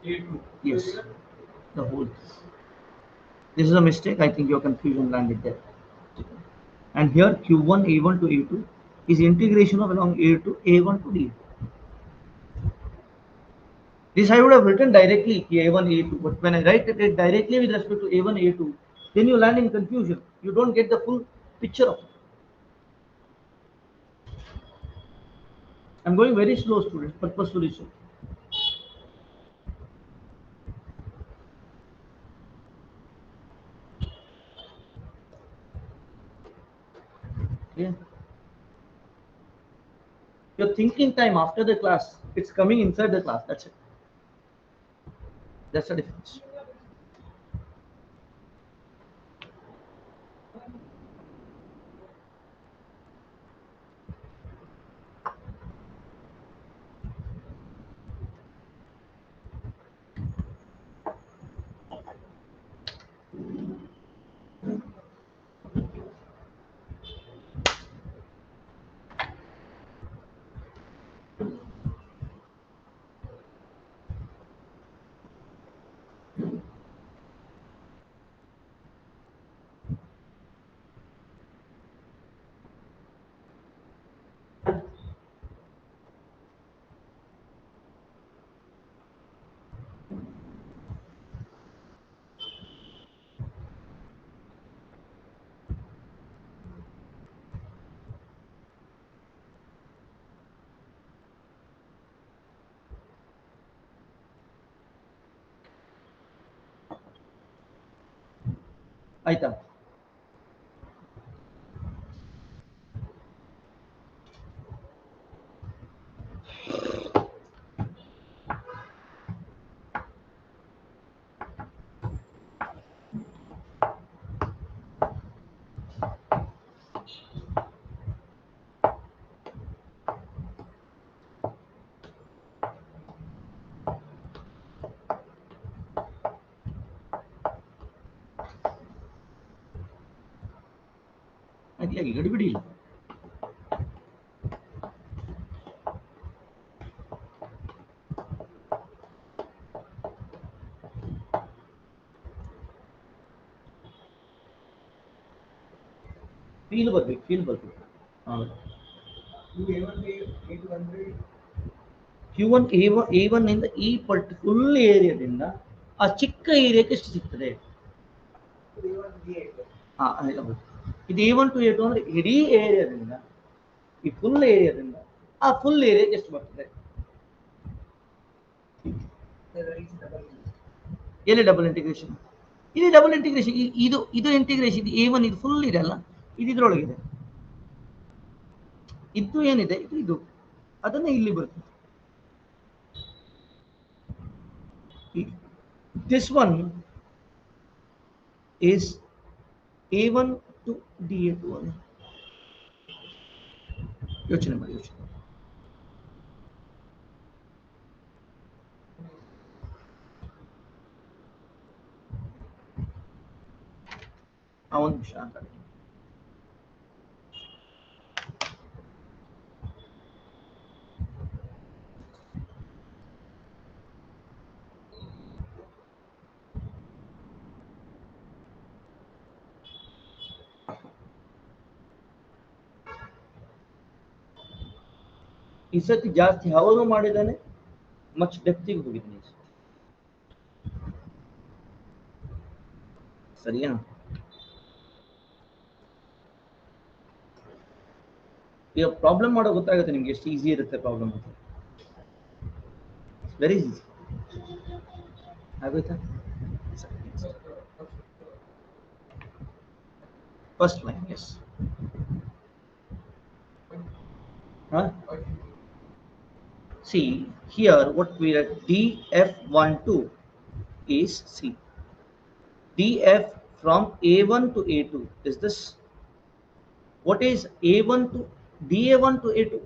A2. So Yes. you get The whole. This is a mistake. I think your confusion landed there. And here Q1 A1 to A2 is integration of along A2 A1 to D. This I would have written directly A1 A2, but when I write it directly with respect to A1 A2, then you land in confusion. You don't get the full picture of it. I'm going very slow, students, purposefully so. Yeah. Your thinking time after the class, it's coming inside the class. That's it. That's the difference. ಆಯ್ತಾ ಆಯ್ತು ಗಡಿಬಿಡಿ ಇಲ್ಲ feel ಬರ್ಬೇಕು Q1 A1 ಇಂದ ಈ full ಏರಿಯಾದಿಂದ ಆ ಚಿಕ್ಕ ಏರಿಯಾಕ್ಕೆ ಎಷ್ಟು ಸಿಗ್ತದೆ ಇದು A1 to A2 ಅಂದ್ರೆ ಇಡೀ ಏರಿಯಾದಿಂದ ಈ ಫುಲ್ ಏರಿಯಾದಿಂದ ಆ ಫುಲ್ ಏರಿಯಾಕ್ಕೆ ಎಷ್ಟು ಬರ್ತದೆ ಎಲ್ಲಿ ಡಬಲ್ ಇಂಟಿಗ್ರೇಷನ್ ಇಲ್ಲಿ ಡಬಲ್ ಇಂಟಿಗ್ರೇಷನ್ ಇದು ಇಂಟಿಗ್ರೇಷನ್ A1 ಇದು ಫುಲ್ ಇದೆ ಅಲ್ಲ ಇದು ಇದ್ರೊಳಗಿದೆ ಇದು ಏನಿದೆ ಇದು ಅದನ್ನ ಇಲ್ಲಿ ಬರ್ತದೆ this one is A1 to D8 ಅಲ್ಲ ಯೋಚನೆ ಮಾಡಿ ಒಂದು ನಿಮಿಷ ಅಂತ ಈ ಸತಿ ಜಾಸ್ತಿ ಯಾವಾಗ ಮಾಡಿದ್ದಾನೆ ಮಚ್ ಡೆಪ್ತಿಗೆ ಹೋಗಿದ್ದಾನೆ ಸರಿಯಾ ಈಗ ಪ್ರಾಬ್ಲಮ್ ಮಾಡೋ ಗೊತ್ತಾಗುತ್ತೆ ನಿಮ್ಗೆ ಎಷ್ಟು ಈಸಿ ಇರುತ್ತೆ ಪ್ರಾಬ್ಲಮ್ ಅಂತ ವೆರಿ ಈಸಿ ಆಗೋಯ್ತಾ first line yes see here what we are df12 is see df from a1 to a2 is this what is a1 to da1 to a2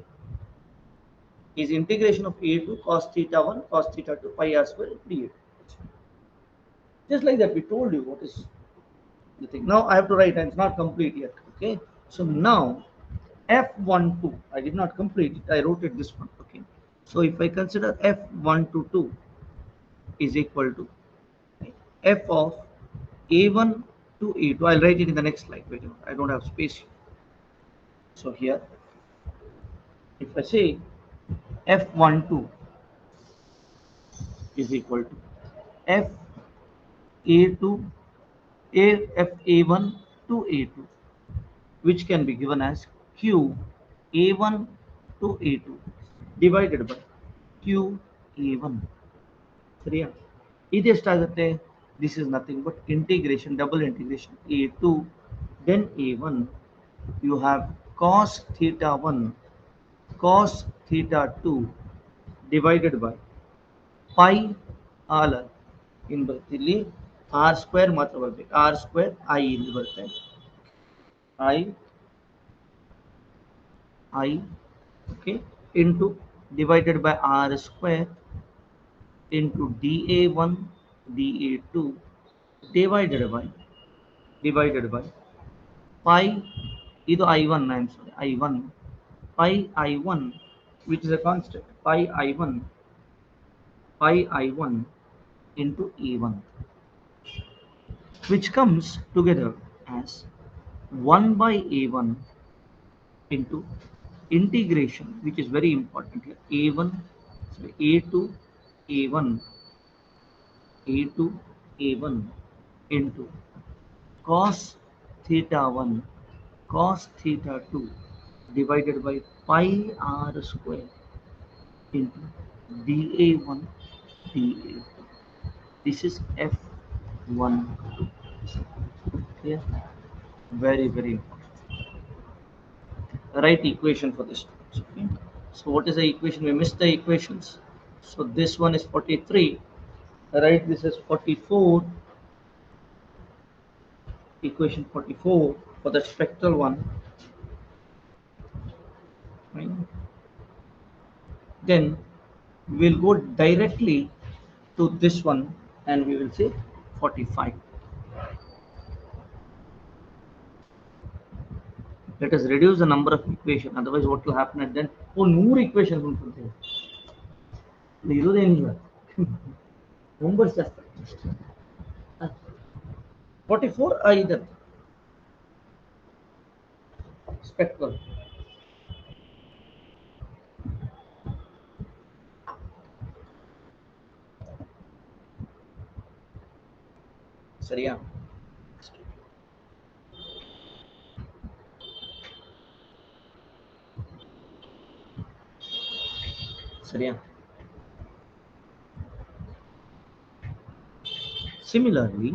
is integration of a2 cos theta 1 cos theta 2 pi r square da2 just like that we told you what is the thing now I have to write and it's not complete yet okay so now f12 I did not complete it I wrote it this one okay so if I consider f122 is equal to f of a1 to a2 I'll write it in the next slide wait a minute I don't have space here. So here if I say f12 is equal to f a2 f a1 to a2 which can be given as q a1 to a2 divided by q a1 ಸರಿಯಾ ಇದೆಷ್ಟಾಗುತ್ತೆ this is nothing but integration double integration a2 then a1 you have cos theta 1 cos theta 2 divided by pi r in ಇಲ್ಲಿ r square ಮಾತ್ರ ಬರಬೇಕು r square I ಇಲ್ಲಿ ಬರುತ್ತೆ I okay into divided by r square into da1 da2 divided by pi ಇದು I1 I'm sorry I1 pi I1 which is a constant pi I1 into A1 which comes together as 1 by A1 into integration which is very important here A1 sorry A2 A1 A2 A1 into cos theta 1 cos theta 2 divided by pi r square into da1 da2 this is f1 clear very important right equation for this okay so what is the equation we missed the equations so this one is 43 right this is 44 equation 44 for the spectral one right? Then we'll go directly to this one and we will say 45 let us reduce the number of equation otherwise what will happen at then oh 100 equations ఉంటుంది ಇರೋದೇನಿಲ್ಲ numbers ಜಾಸ್ತಿ 44 either spectral ಸರಿಯಾ ಸರಿಯಾ similarly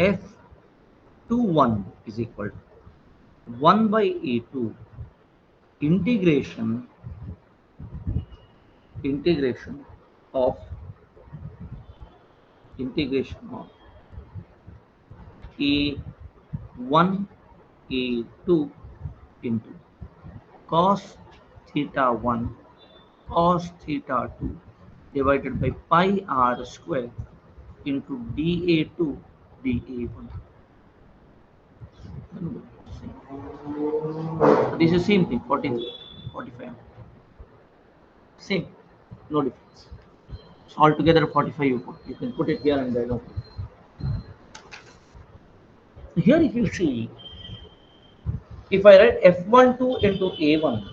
f21 is equal to 1 by a2 integration of integration of a1 a2 into cos theta 1 cos theta 2 divided by pi r square into dA2 dA1. This is same thing, 43, 45. Same, no difference. So altogether 45 you put. You can put it here and there. No. Here if you see, if I write F12 into A1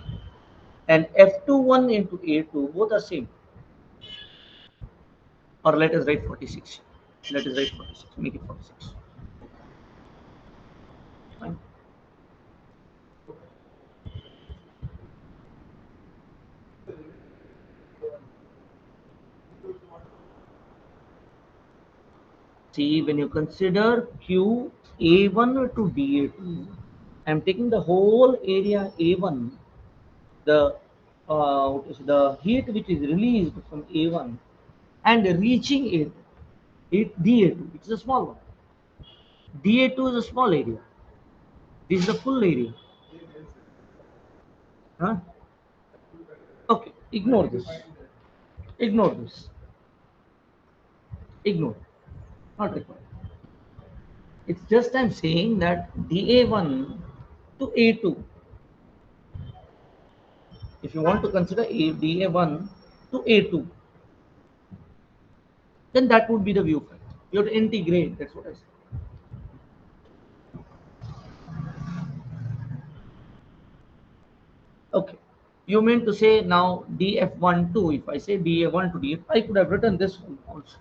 and F21 into A2, both are same. Or let us write 46. Let us write 46. Make it 46. Fine. See, when you consider Q A1 to dA2, I'm taking the whole area A1, the the heat which is released from A1 and reaching dA2, which is a small one. dA2 is a small area. This is the full area. Huh? Okay, ignore this. Ignore this. Ignore. Not required. It's just I'm saying that dA1 to A2. If you want to consider dA1 to A2, then that would be the view factor. You have to integrate. That's what I said. Okay. You mean to say now dF12, if I say dA1 to dF, I could have written this one also.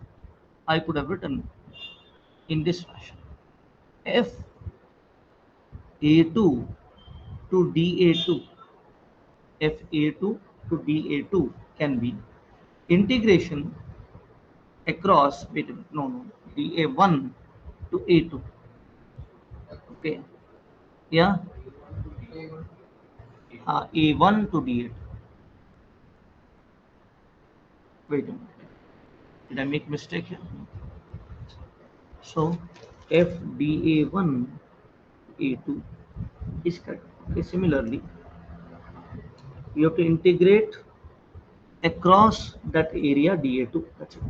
I could have written in this fashion. FA2 to dA2, FA2 to dA2 can be integration across, wait a minute, no, dA1 to A2. Okay. Yeah. A1 to D8. Wait a minute. Did I make mistake here? So FDA1 A2 is correct. Okay, similarly, you have to integrate across that area dA2. That's it.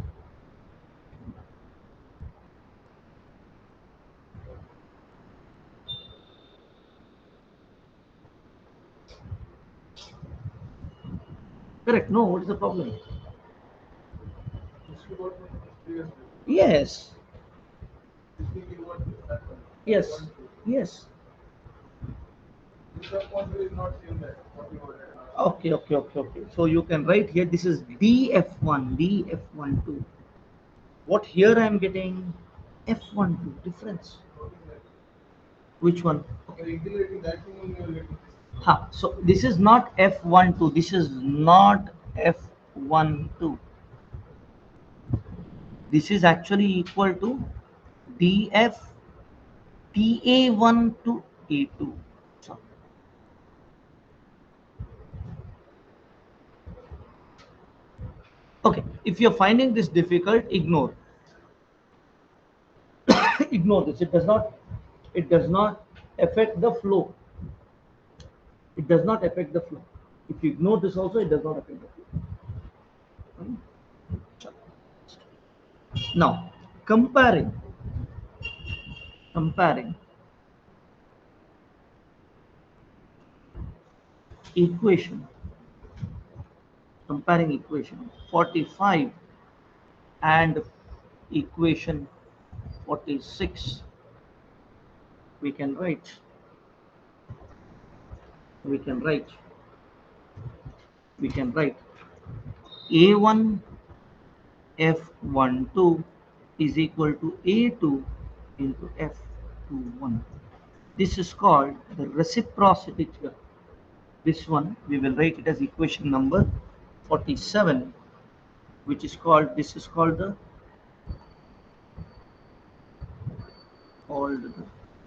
Correct. No, what is the problem? Yes. Yes. Yes. Okay, okay, okay, okay. So you can write here this is DF1, DF12. What here I am getting F12 difference. Which one? Okay. Ha, so this is not F12. This is not F12. This is actually equal to DF TA1 to A2. So, okay, if you're finding this difficult, ignore. Ignore this. It does not affect the flow. It does not affect the flow. If you ignore this also, it does not affect the flow. Hmm? Now, comparing, comparing equation, comparing equation 45 and equation 46, we can write, we can write, we can write A1 F12 is equal to A2 into F21. This is called the reciprocity theorem. This one we will write it as equation number 47, which is called, this is called the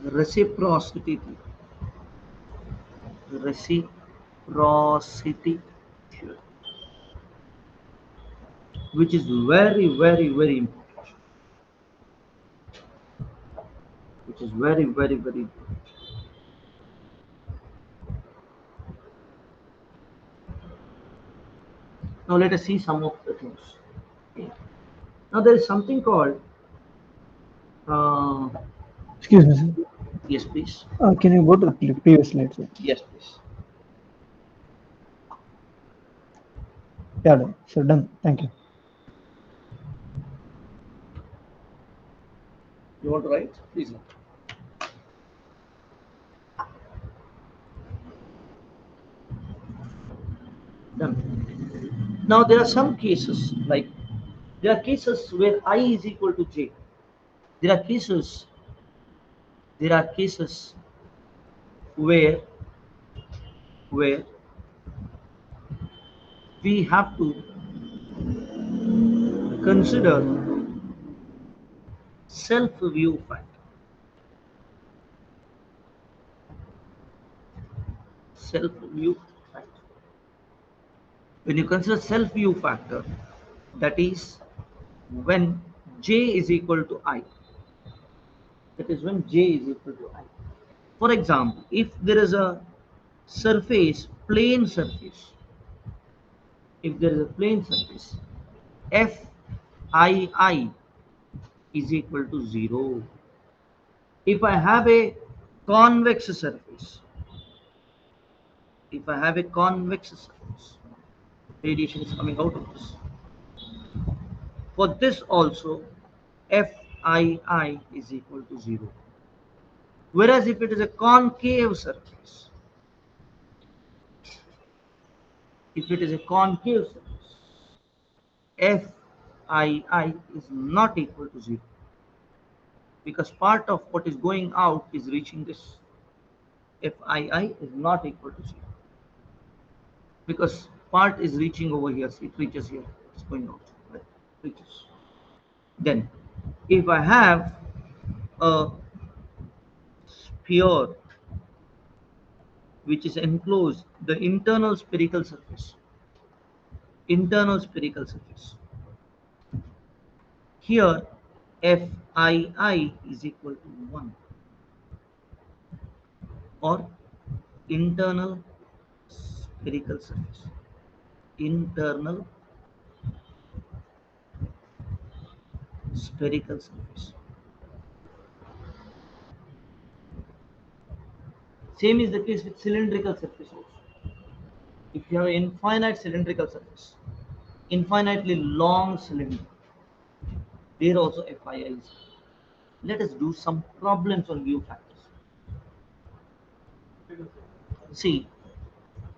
reciprocity theorem. Reciprocity theorem, which is very, very, very important. which is very, very, very good. Now let us see some of the things. Okay. Now there is something called, uh, Excuse me, sir. yes, please. Can you go to the previous slide, sir? Yes, please. Yeah, done. Sir, done. Thank you. You want to write? Please. Done. Now there are some cases, like there are cases where I is equal to j. There are cases. There are cases where we have to consider self-view factor. Self-view factor. When you consider self-view factor, that is when j is equal to I. That is when j is equal to I. For example, if there is a surface, plane surface, if there is a plane surface, Fii is equal to 0. If I have a convex surface, if I have a convex surface, radiation is coming out of this. For this also, Fii is equal to 0. Whereas if it is a concave surface, if it is a concave surface, Fii is not equal to 0, because part of what is going out is reaching this. Fii is not equal to 0 because part is reaching over here. So it reaches here. It's going out. Right? Reaches. Then, if I have a sphere which is enclosed, the internal spherical surface. Here, Fii is equal to 1, or internal spherical surface. Internal spherical surface. Same is the case with cylindrical surface also. If you have an infinite cylindrical surface, infinitely long cylinder, there also Fii is. Let us do some problems on view factors. See,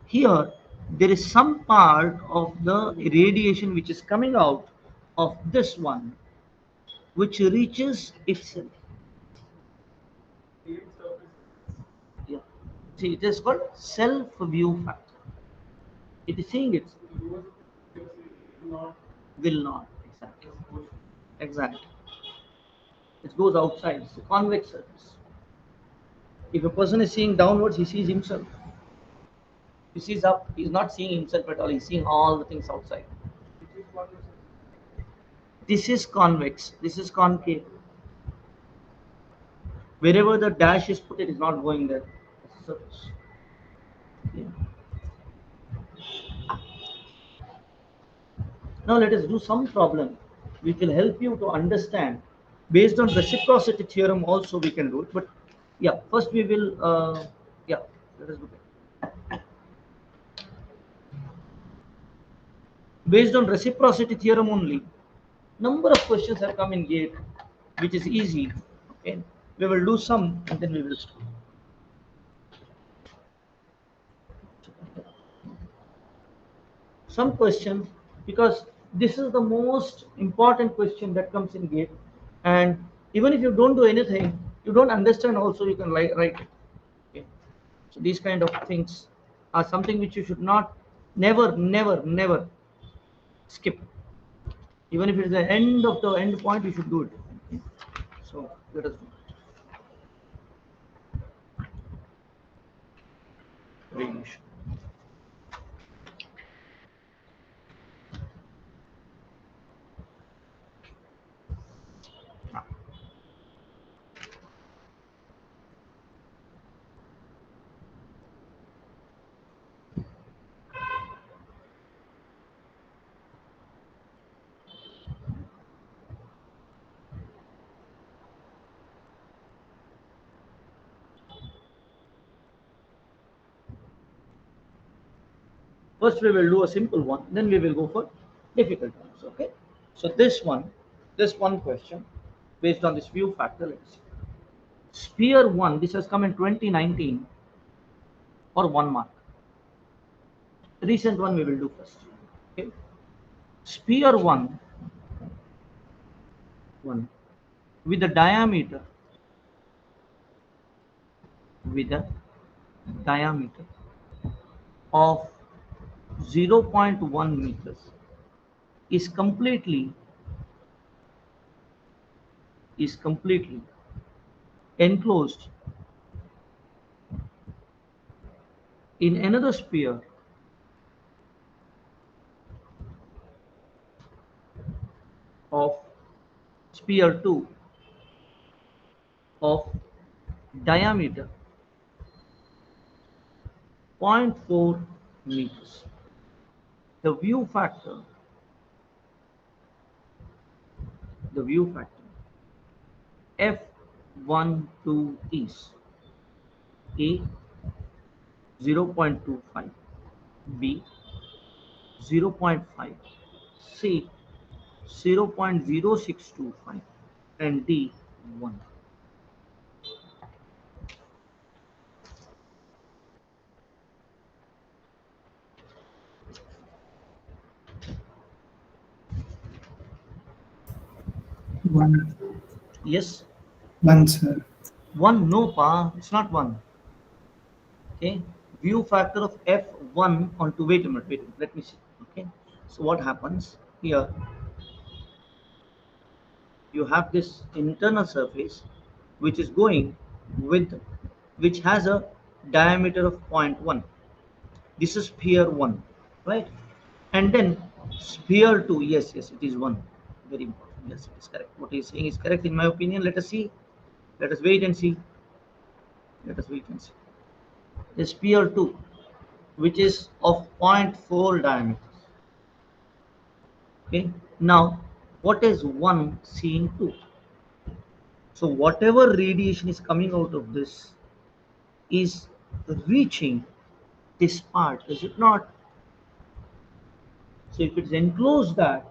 here there is some part of the radiation which is coming out of this one, which reaches itself. Same surface. Yeah. See, it is called self-view factor. It is seeing it Lower surface not will not. Exactly. push. Exactly. It goes outside. It's a convex surface. If a person is seeing downwards, he sees himself. He sees up, he's not seeing himself at all. He's seeing all the things outside. Which is convex. This is convex. This is concave. Wherever the dash is put, it is not going there. It's a surface. Yeah. Now let us do some problem which will help you to understand. Based on reciprocity theorem also we can do it. But yeah, first we will, yeah, let us look at it. Based on reciprocity theorem only, number of questions have come in gate, which is easy. Okay, we will do some and then we will stop. Some questions, because this is the most important question that comes in gate, and even if you don't do anything, you don't understand also, you can write it. Okay, so these kind of things are something which you should not, never skip. Even if it is the end of the end point, you should do it. Okay? So let us do radiation. First we will do a simple one, then we will go for difficult ones. Okay. So this one question based on this view factor. Let's see. Sphere 1, this has come in 2019 for 1 mark. Recent one we will do first. Okay. Sphere 1 with a diameter with a diameter of 0.1 meters is completely enclosed in another sphere of sphere 2 of diameter 0.4 meters. The view factor F12 is A 0.25, B 0.5, C 0.0625, and D 1. One. Yes, One, sir. 1. No, pa, it's not 1. Okay, view factor of F1 onto, wait a minute, let me see. Okay, so what happens here? You have this internal surface which is going with, which has a diameter of 0.1. This is sphere 1, right? And then sphere 2, yes, it is 1. Very important. Yes, it is correct. What he is saying is correct in my opinion. Let us see. Let us wait and see. Let us wait and see. The sphere 2, which is of zero point 0.4 diameter. Okay. Now, what is 1 seeing 2? So whatever radiation is coming out of this is reaching this part, is it not? So if it's enclosed that,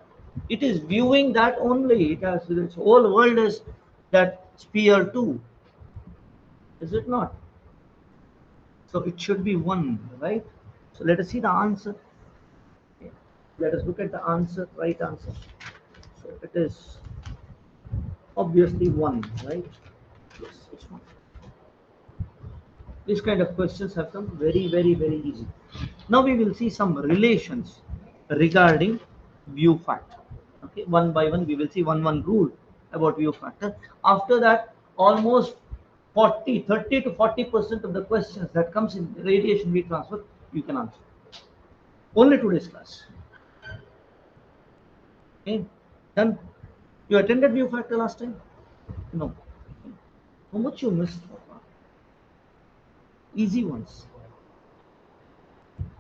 it is viewing that only. It has its whole world is that sphere 2, is it not? So it should be 1, right? So let us see the answer. Okay. Let us look at the answer, right answer. So it is obviously 1, right? Yes, it's 1. These kind of questions have come very easy. Now we will see some relations regarding view factor. Okay, one by one we will see one rule about view factor. After that, almost 30 to 40% of the questions that comes in radiation heat transfer you can answer. Only today's class. Okay, done. You attended view factor last time? No. How much you missed? Easy ones.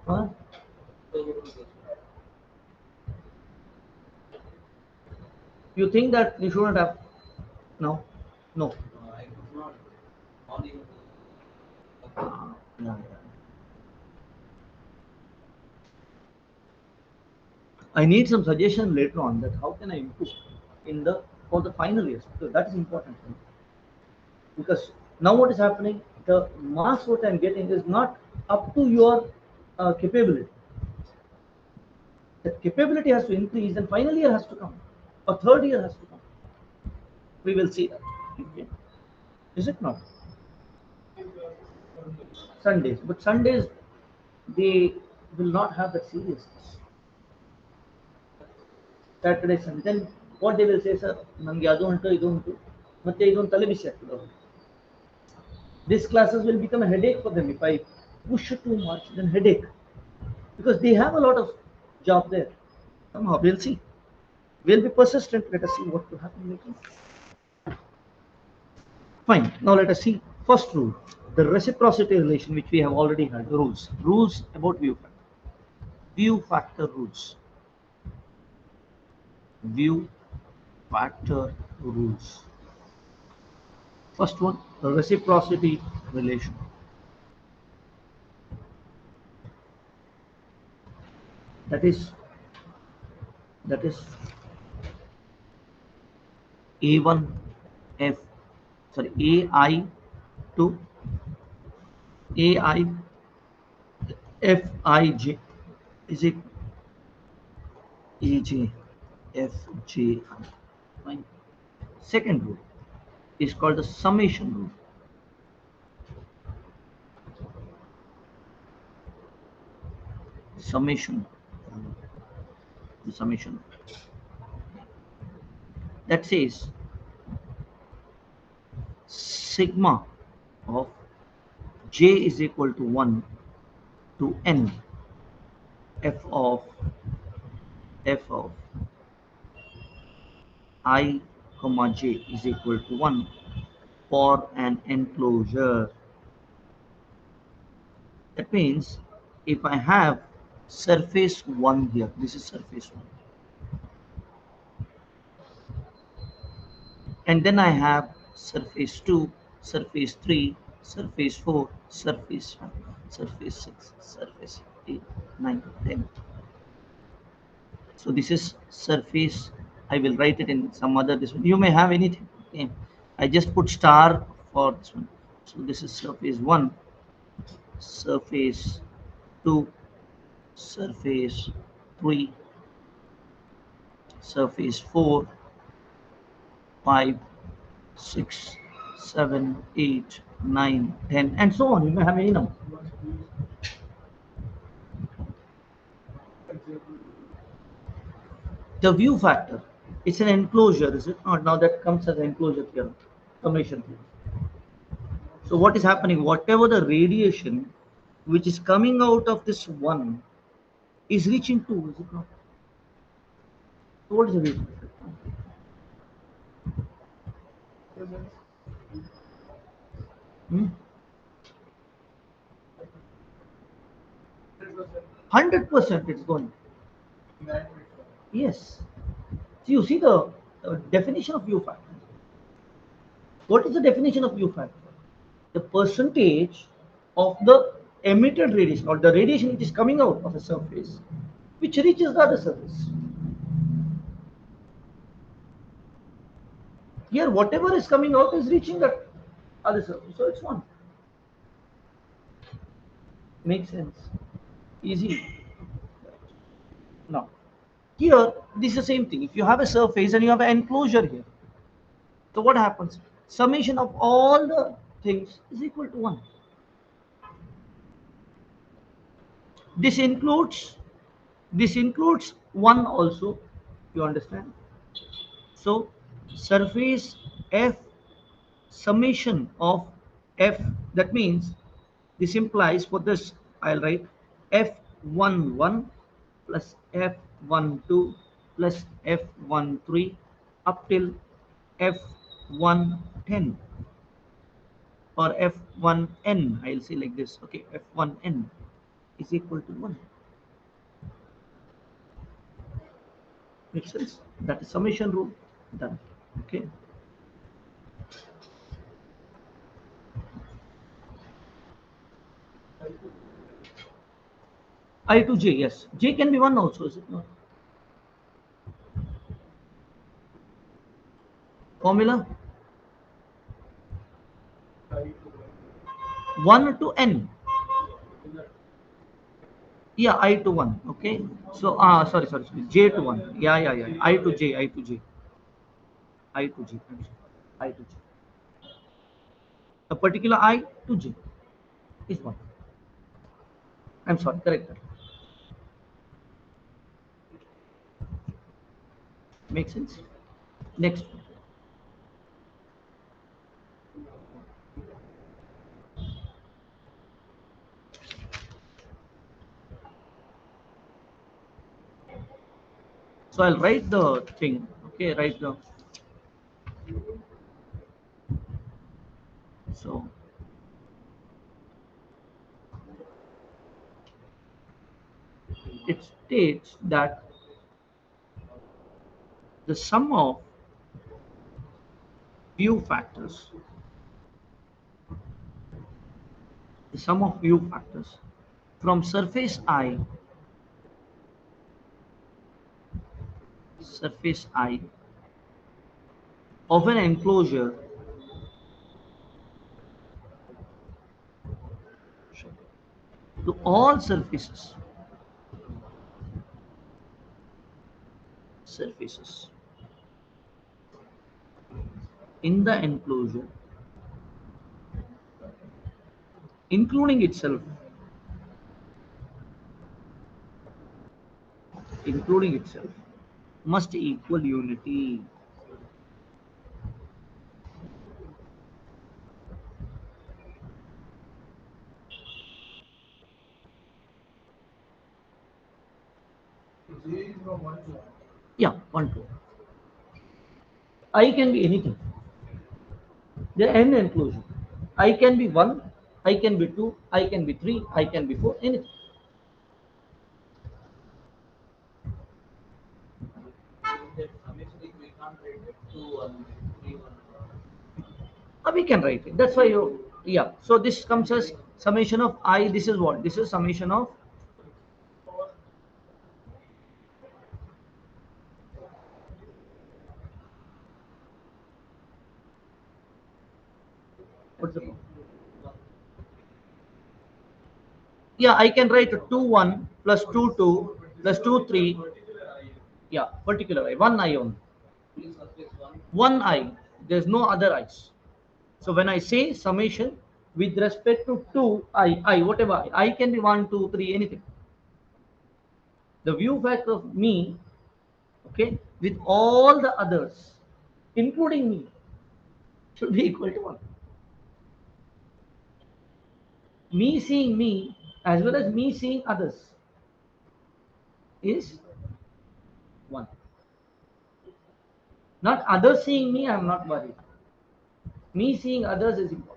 Huh? You think that you shouldn't have? No, no. Yeah. I need some suggestion later on that how can I improve in the for the final years, because that is important for me. Because now what is happening, the marks what I'm getting is not up to your capability. The capability has to increase, and final year has to come, or third year has to come. We will see that. Okay. Is it not? Sundays, but Sundays they will not have that seriousness. Saturday, Sunday. Then what they will say, sir, ನಂಗೆ ಅದು ಉಂಟು ಇದು ಉಂಟು ಮತ್ತೆ ಇದೊಂದು ತಲೆ ಬಿಸಿ ಆಗ್ತದೆ ಅವ್ರಿಗೆ. These classes will become a headache for them if I push it too much, then headache, because they have a lot of job there. Somehow we'll see. We'll be persistent. Let us see what will happen later. Fine. Now let us see first rule, the reciprocity relation, which we have already had. Rules about view factor. View factor rules. View factor rules. First one, the reciprocity relation. that is that is A1 F sorry AI to AI Fij is it AJ Fji. Fine. Second rule is called the summation rule. Summation. The summation that says sigma of j is equal to 1 to n f of I comma j is equal to 1 for an enclosure. That means if I have surface 1 here, this is surface 1, and then I have surface 2, surface 3, surface 4, surface 5, surface 6, surface 8, 9, 10. So this is surface. I will write it in some other this one. You may have anything. Okay. I just put star for this one. So this is surface 1, surface 2, surface 3, surface 4, 5, 6, 7, 8, 9, 10, and so on. You may have any number. The view factor, it's an enclosure, is it not? Now that comes as an enclosure theorem, summation theorem. So what is happening? Whatever the radiation which is coming out of this one is reaching two, is it not? So what is the reason? Hmm? 100% it's going. Yes. So you see the definition of view factor. What is the definition of view factor? The percentage of the emitted radiation or the radiation which is coming out of a surface which reaches the other surface. Here, whatever is coming out is reaching the other surface. So it's one. Makes sense. Easy. Now, here, this is the same thing. If you have a surface and you have an enclosure here, so what happens? Summation of all the things is equal to 1. This includes this includes 1 also. You understand? So surface F summation of F, that means this implies for this I'll write F11 plus F12 plus F13 up till F110 or F1n. I'll say like this. Okay, F1n is equal to 1. Makes sense? That is summation rule. Done. Okay. I to j, yes. J can be 1 also, is it not? Formula 1 to n. Yeah, I to 1. Okay. So, sorry. J to 1. Yeah. I to j, I to j. I to j. I'm sorry. I to j. A particular I to j is 1. I'm sorry, correct that. Makes sense? Next. So I'll write the thing. Okay, write the. So it states that the sum of view factors, the sum of view factors from surface I surface I of an enclosure to all surfaces in the enclosure, including itself, including itself, must equal unity. J is from 1 to 1. Yeah, 1, 2. I can be anything. The n enclosure. I can be 1, I can be 2, I can be 3, I can be 4, anything. That summation is we can't write it 2, 1, 3, 1. We can write it. That's why you, yeah. So this comes as summation of I. This is what? This is summation of, what's the problem? Yeah, I can write 2, 1 plus 2, 2 plus 2, 3. Yeah, particular I. One I only. Please surface 1. One I. There's no other I's. So when I say summation with respect to 2 I, whatever I can be 1, 2, 3, anything. The view factor of me, okay, with all the others, including me, should be equal to 1. Me seeing me as well as me seeing others is 1. Not others seeing me, I am not worried. Me seeing others is important.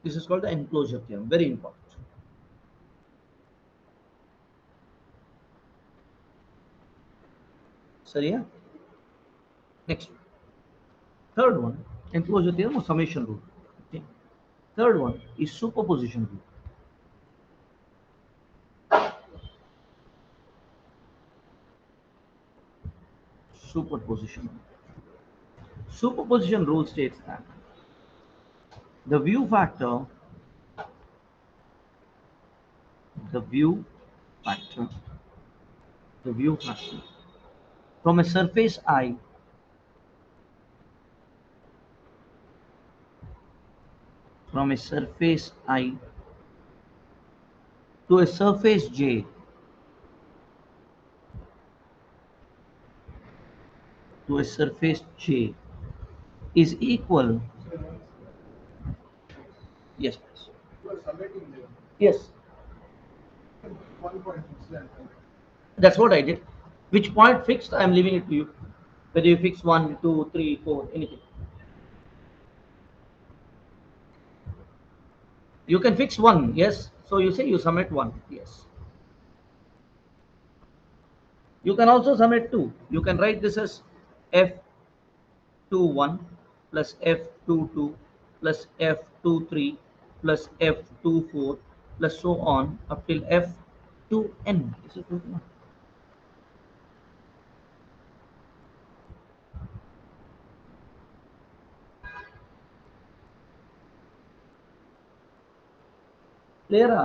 This is called the enclosure theorem. Very important. Sorry, yeah? Next one. Third one, enclosure theorem or summation rule. Okay. Third one is superposition rule. Superposition. Superposition rule states that the view factor, the view factor, the view factor from a surface I from a surface I to a surface J to a surface J is equal. Yes, please. You are summating them. Yes, 1 point fix that. that's what I did. Which point fixed, I am leaving it to you. Whether you fix 1, 2, 3, 4, anything. You can fix 1, yes. So you say you submit 1, yes. You can also submit 2. You can write this as F21 plus F22 plus F23 plus F24 plus so on up till F2N. This is 21. ಕ್ಲಿಯರಾ?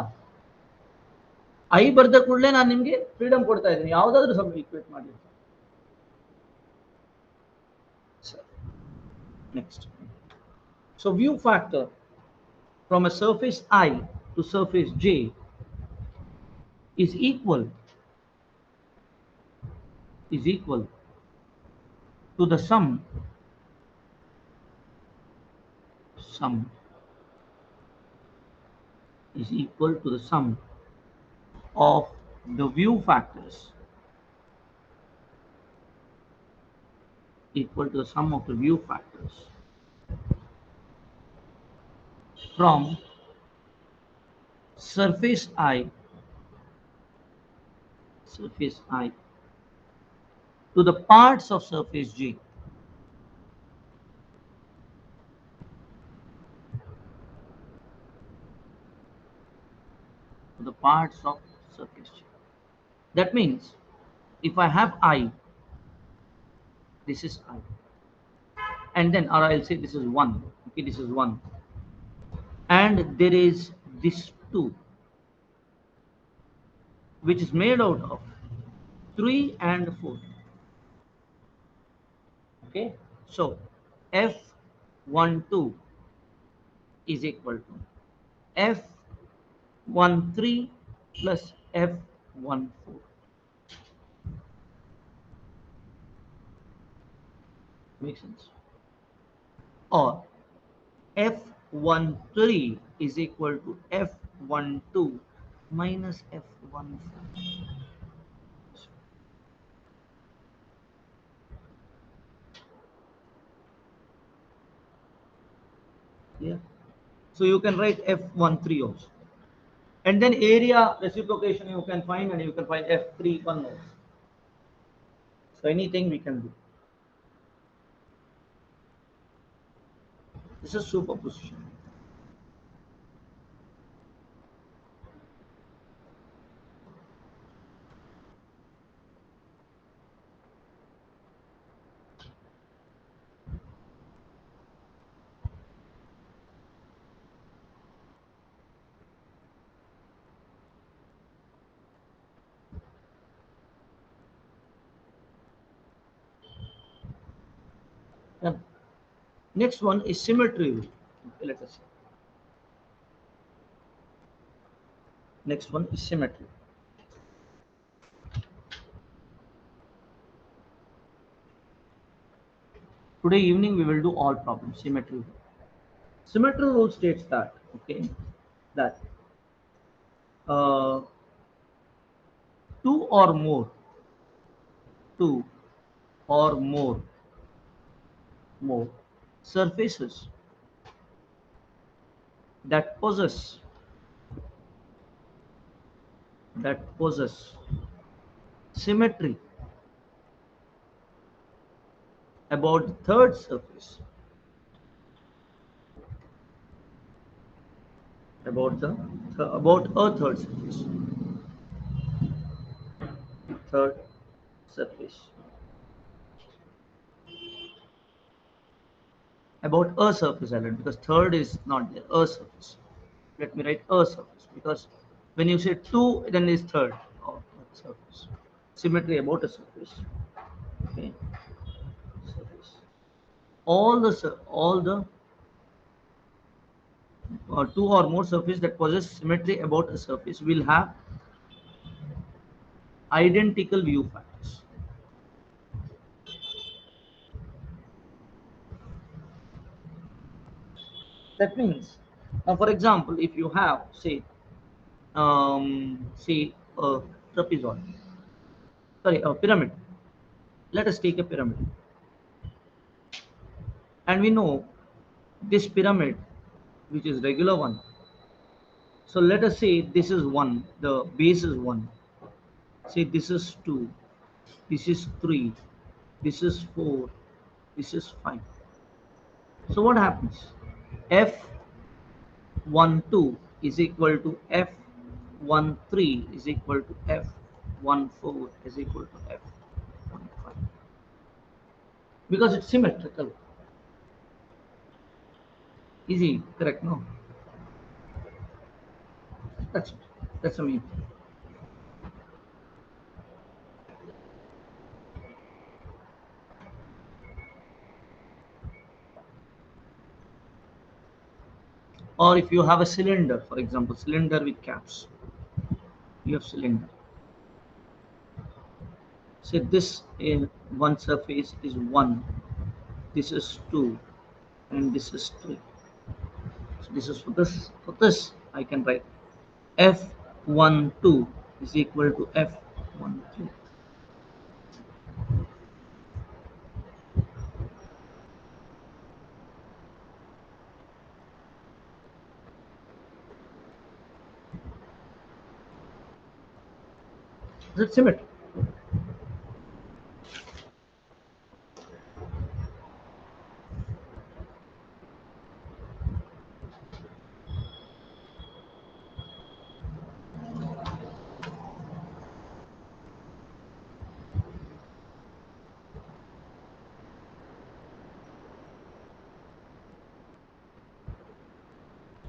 I ಬರ್ದ ಕೂಡಲೇ ನಾನು ನಿಮಗೆ freedom ಕೊಡ್ತಾ ಇದ್ದೀನಿ, ಯಾವುದಾದ್ರೂ ಸ್ವಲ್ಪ equate ಮಾಡಿ. ಸರಿ, next So view factor from a surface I to surface J is equal to the sum is equal to the sum of the view factors equal to the sum of the view factors from surface I to the parts of surface J. To the parts of surface J. That means if I have I, this is I, and then, or I'll say this is 1. Okay, this is 1, and there is this 2, which is made out of 3 and 4. Okay, so F12 is equal to F13 plus F14. Makes sense? Or F13 is equal to F12 minus F14. Yeah. So you can write F13 also. And then area reciprocation you can find, and you can find F31 also. So anything we can do. This is superposition. Yeah. Next one is symmetry rule. Okay, let us see. Next one is symmetry. Today evening we will do all problems. Symmetry rule. Symmetry rule states that, okay, that uh, two or more, two or more surfaces that possess symmetry about the third surface, about a third surface, third surface, about a surface element, because third is not there, a surface. Let me write a surface, because when you say two, then is third of a surface. Symmetry about a surface. Okay, surface. All the two or more surface that possess symmetry about a surface will have identical view factors. That means, for example, if you have say a trapezoid, sorry, a pyramid. Let us take a pyramid, and we know this pyramid, which is regular one. So let us say this is one, the base is one. Say this is two, this is three, this is four, this is five. So what happens? F12 is equal to F13 is equal to F14 is equal to F15, because it's symmetrical. Easy, correct? No, that's that's a mean. Or if you have a cylinder, for example, cylinder with caps, you have cylinder. Say this in one surface is 1, this is 2, and this is 3. So this is for this I can write F12 is equal to F13. That's symmetry.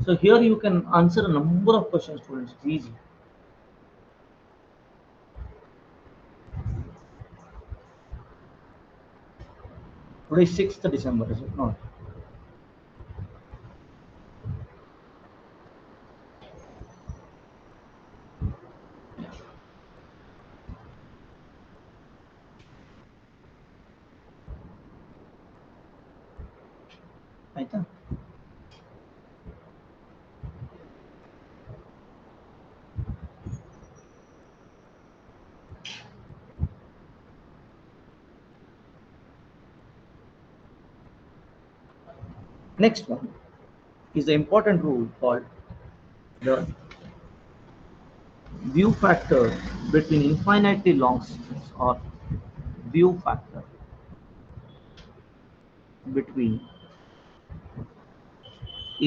So here you can answer a number of questions, students. It's easy. Today is 6th December, is it not? ಆಯ್ತಾ? Next one is the important rule called the view factor between infinitely long strings, or view factor between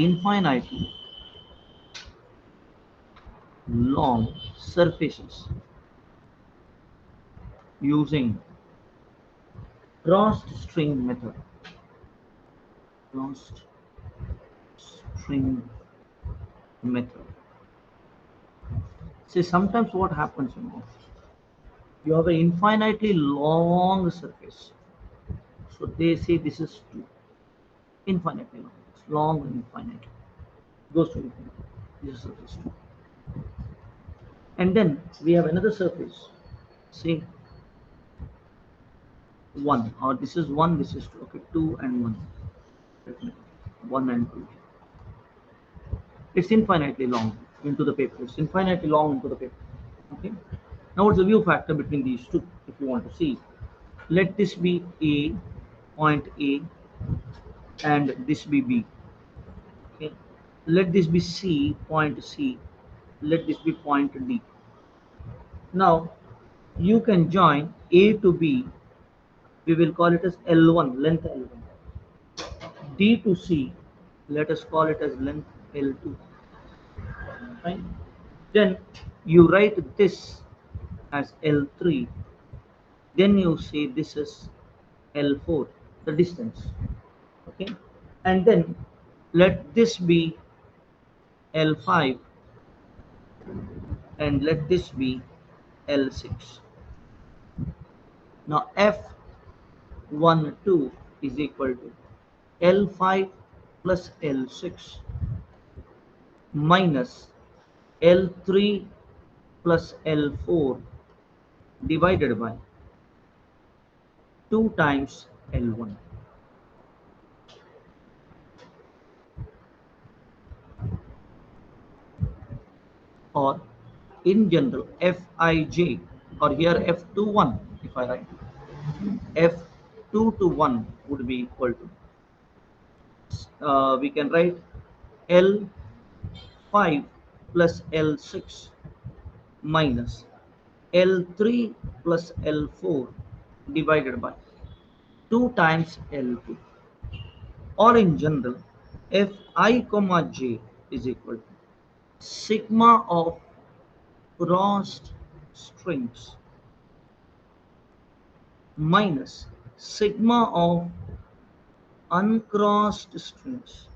infinitely long surfaces using crossed string method. Crossed string method. See, sometimes what happens, you have an infinitely long surface. So they say this is 2. Infinitely long. It's long and infinite. Goes to infinity. This is surface 2. And then we have another surface. Say 1. Or this is 1, this is 2. Okay, 2 and 1. 1 and 2. It's infinitely long into the paper. It's infinitely long into the paper. Okay. Now what's the view factor between these two, if you want to see? Let this be A, point A, and this be B. Okay. Let this be C, point C. Let this be point D. Now you can join A to B. We will call it as L1, length L1. D to C, let us call it as length L2. Fine. Then you write this as L3. Then you say this is L4, the distance. Okay. And then let this be L5 and let this be L6. Now F12 is equal to L5 plus L6 minus L3 plus L4 divided by 2 times L1. Or in general Fij, or here F21, if I write F2 to 1 would be equal to, we can write L5 plus L6 minus L3 plus L4 divided by 2 times L2. Or in general, Fi comma j is equal to sigma of crossed strings minus sigma of uncrossed strings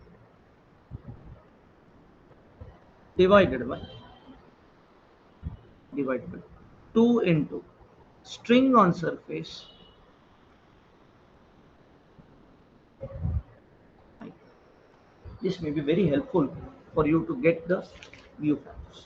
divided by 2 into string on surface. This may be very helpful for you to get the view factors.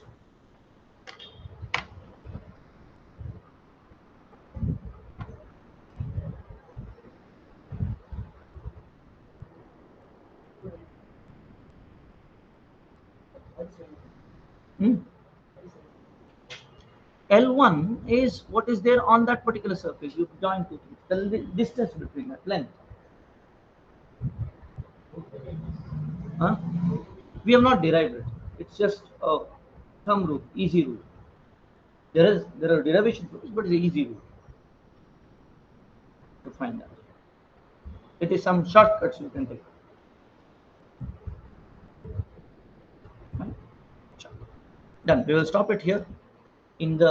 Hmm? L1 is what is there on that particular surface. You join two things. The distance between that length. Huh? We have not derived it. It's just a thumb rule, easy rule. There are derivation rules, but it's an easy rule to find that. It is some shortcuts you can take. Right? Done. We will stop it here in the